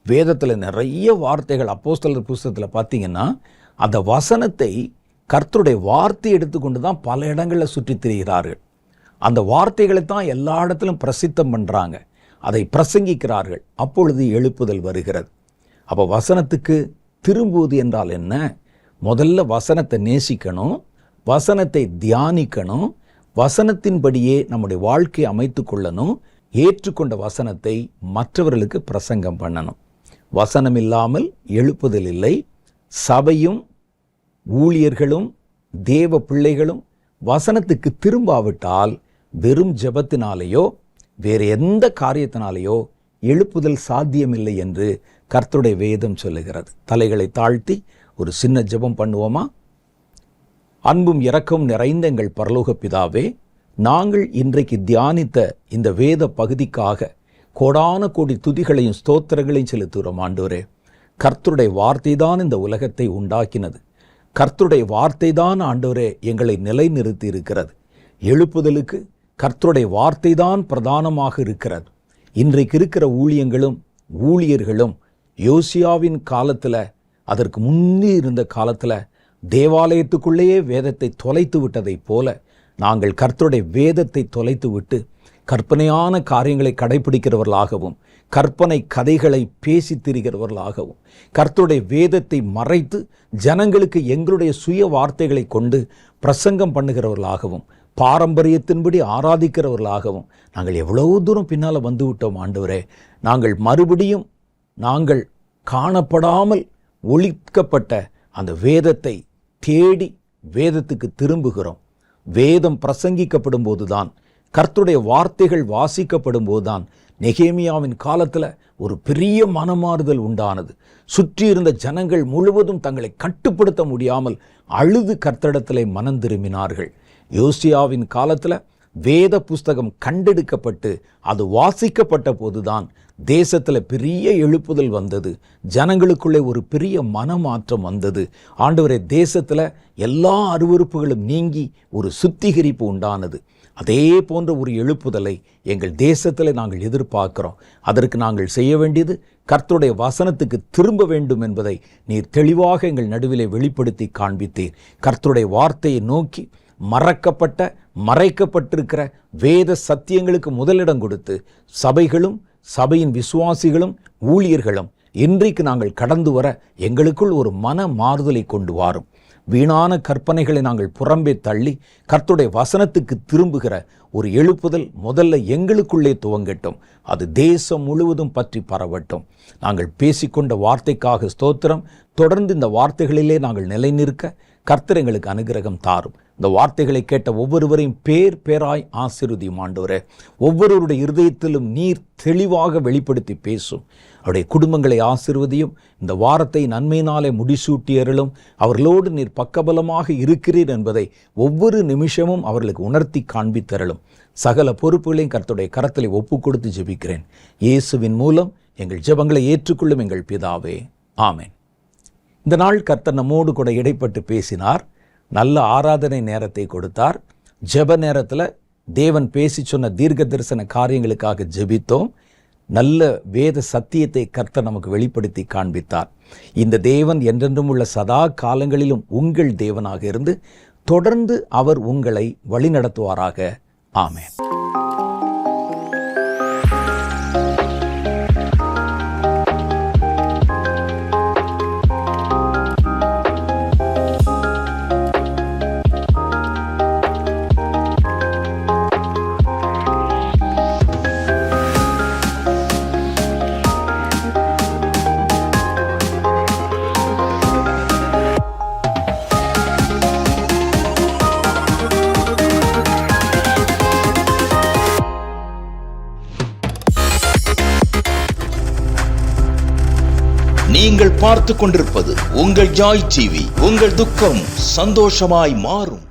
A: வேதத்தில் நிறைய வார்த்தைகள், அப்போஸ்தலர் புஸ்தகத்தில் பார்த்தீங்கன்னா அந்த வசனத்தை கர்த்தருடைய வார்த்தை எடுத்துக்கொண்டு தான் பல இடங்களில் சுற்றித் திரிகிறார்கள். அந்த வார்த்தைகளை தான் எல்லா இடத்திலும் பிரசித்தம் பண்ணுறாங்க, அதை பிரசங்கிக்கிறார்கள். அப்பொழுது எழுப்புதல் வருகிறது. அப்போ வசனத்துக்கு திரும்புவது என்றால் என்ன? முதல்ல வசனத்தை நேசிக்கணும், வசனத்தை தியானிக்கணும், வசனத்தின்படியே நம்முடைய வாழ்க்கையை அமைத்து கொள்ளணும். ஏற்றுக்கொண்ட வசனத்தை மற்றவர்களுக்கு பிரசங்கம் பண்ணணும். வசனம் இல்லாமல் எழுப்புதல் இல்லை. சபையும் ஊழியர்களும் தேவ பிள்ளைகளும் வசனத்துக்கு திரும்பாவிட்டால் வெறும் ஜெபத்தினாலேயோ வேறு எந்த காரியத்தினாலேயோ எழுப்புதல் சாத்தியமில்லை என்று கர்த்தருடைய வேதம் சொல்லுகிறது. தலைகளை தாழ்த்தி ஒரு சின்ன ஜெபம் பண்ணுவோமா? அன்பும் இரக்கம் நிறைந்த எங்கள் பரலோக பிதாவே, நாங்கள் இன்றைக்கு தியானித்த இந்த வேத பகுதிக்காக கோடான கோடி துதிகளையும் ஸ்தோத்திரங்களையும் செலுத்துகிறோம். ஆண்டவரே, கர்த்தருடைய வார்த்தை தான் இந்த உலகத்தை உண்டாக்கினது. கர்த்தருடைய வார்த்தை தான் ஆண்டவரே எங்களை நிலைநிறுத்தி இருக்கிறது. எழுப்புதலுக்கு கர்த்தருடைய வார்த்தை தான் பிரதானமாக இருக்கிறது. இன்றைக்கு இருக்கிற ஊழியர்களும் யோசியாவின் காலத்தில், அதற்கு முன்னே இருந்த காலத்தில் தேவாலயத்துக்குள்ளேயே வேதத்தை தொலைத்து விட்டதைப் போல நாங்கள் கர்த்தருடைய வேதத்தை தொலைத்து விட்டு கற்பனையான காரியங்களை கடைபிடிக்கிறவர்களாகவும் கற்பனை கதைகளை பேசி திரிகிறவர்களாகவும் கர்த்தருடைய வேதத்தை மறைத்து ஜனங்களுக்கு எங்களுடைய சுய வார்த்தைகளை கொண்டு பிரசங்கம் பண்ணுகிறவர்களாகவும் பாரம்பரியத்தின்படி ஆராதிக்கிறவர்களாகவும் நாங்கள் எவ்வளவு தூரம் பின்னால் வந்து விட்டோம். ஆண்டவரே, நாங்கள் மறுபடியும் நாங்கள் காணப்படாமல் ஒழிக்கப்பட்ட அந்த வேதத்தை தேடி வேதத்துக்கு திரும்புகிறோம். வேதம் பிரசங்கிக்கப்படும் போதுதான், கர்த்தருடைய வார்த்தைகள் வாசிக்கப்படும் போதுதான் நெகேமியாவின் காலத்தில் ஒரு பெரிய மனமாறுதல் உண்டானது. சுற்றி இருந்த ஜனங்கள் முழுவதும் தங்களை கட்டுப்படுத்த முடியாமல் அழுது கர்த்தரிடத்திலே மனம் திரும்பினார்கள். யோசியாவின் காலத்தில் வேத புஸ்தகம் கண்டெடுக்கப்பட்டு அது வாசிக்கப்பட்ட போதுதான் தேசத்தில் பெரிய எழுப்புதல் வந்தது. ஜனங்களுக்குள்ளே ஒரு பெரிய மனமாற்றம் வந்தது. ஆண்டவரே, தேசத்தில் எல்லா அருவருப்புகளும் நீங்கி ஒரு சுத்திகரிப்பு உண்டானது. அதே போன்ற ஒரு எழுப்புதலை எங்கள் தேசத்தில் நாங்கள் எதிர்பார்க்கிறோம். அதற்கு நாங்கள் செய்ய வேண்டியது கர்த்தருடைய வசனத்துக்கு திரும்ப வேண்டும் என்பதை நீர் தெளிவாக எங்கள் நடுவிலே வெளிப்படுத்தி காண்பித்தீர். கர்த்தருடைய வார்த்தையை நோக்கி மறக்கப்பட்ட மறைக்கப்பட்டிருக்கிற வேத சத்தியங்களுக்கு முதலிடம் கொடுத்து சபைகளும் சபையின் விசுவாசிகளும் ஊழியர்களும் இன்றைக்கு நாங்கள் கடந்து வர எங்களுக்குள் ஒரு மன மாறுதலை கொண்டு வாரும். வீணான கற்பனைகளை நாங்கள் புறம்பே தள்ளி கர்த்தருடைய வசனத்துக்கு திரும்புகிற ஒரு எழுப்புதல் முதல்ல எங்களுக்குள்ளே துவங்கட்டும். அது தேசம் முழுவதும் பற்றி பரவட்டும். நாங்கள் பேசிக்கொண்ட வார்த்தைக்காக ஸ்தோத்திரம். தொடர்ந்து இந்த வார்த்தைகளிலே நாங்கள் நிலைநிற்க கர்த்தர் எங்களுக்கு அனுகிரகம் தாரும். இந்த வார்த்தைகளை கேட்ட ஒவ்வொருவரையும் பேர் பேராய் ஆசீர்வதியும் ஆண்டவரே. ஒவ்வொருவருடைய இருதயத்திலும் நீர் தெளிவாக வெளிப்படுத்தி பேசும். அவருடைய குடும்பங்களை ஆசீர்வதியும். இந்த வாரத்தை நன்மையினாலே முடிசூட்டியருளும். அவர்களோடு நீர் பக்கபலமாக இருக்கிறீர் என்பதை ஒவ்வொரு நிமிஷமும் அவர்களுக்கு உணர்த்தி காண்பித்தருளும். சகல பொறுப்புகளையும் கர்த்தருடைய கரத்திலே ஒப்பு கொடுத்து ஜெபிக்கிறேன். இயேசுவின் மூலம் எங்கள் ஜெபங்களை ஏற்றுக்கொள்ளும் எங்கள் பிதாவே, ஆமென். இந்த நாள் கர்த்தர் நம்மோடு கூட இடைப்பட்டு பேசினார். நல்ல ஆராதனை நேரத்தை கொடுத்தார். ஜெப நேரத்தில் தேவன் பேசி சொன்ன தீர்க்க தரிசன காரியங்களுக்காக ஜெபித்தோம். நல்ல வேத சத்தியத்தை கர்த்தர் நமக்கு வெளிப்படுத்தி காண்பித்தார். இந்த தேவன் என்றென்றும் உள்ள சதா காலங்களிலும் உங்கள் தேவனாக இருந்து தொடர்ந்து அவர் உங்களை வழிநடத்துவாராக. ஆமென்.
B: நீங்கள் பார்த்து கொண்டிருப்பது உங்கள் ஜாய் டிவி. உங்கள் துக்கம் சந்தோஷமாய் மாறும்.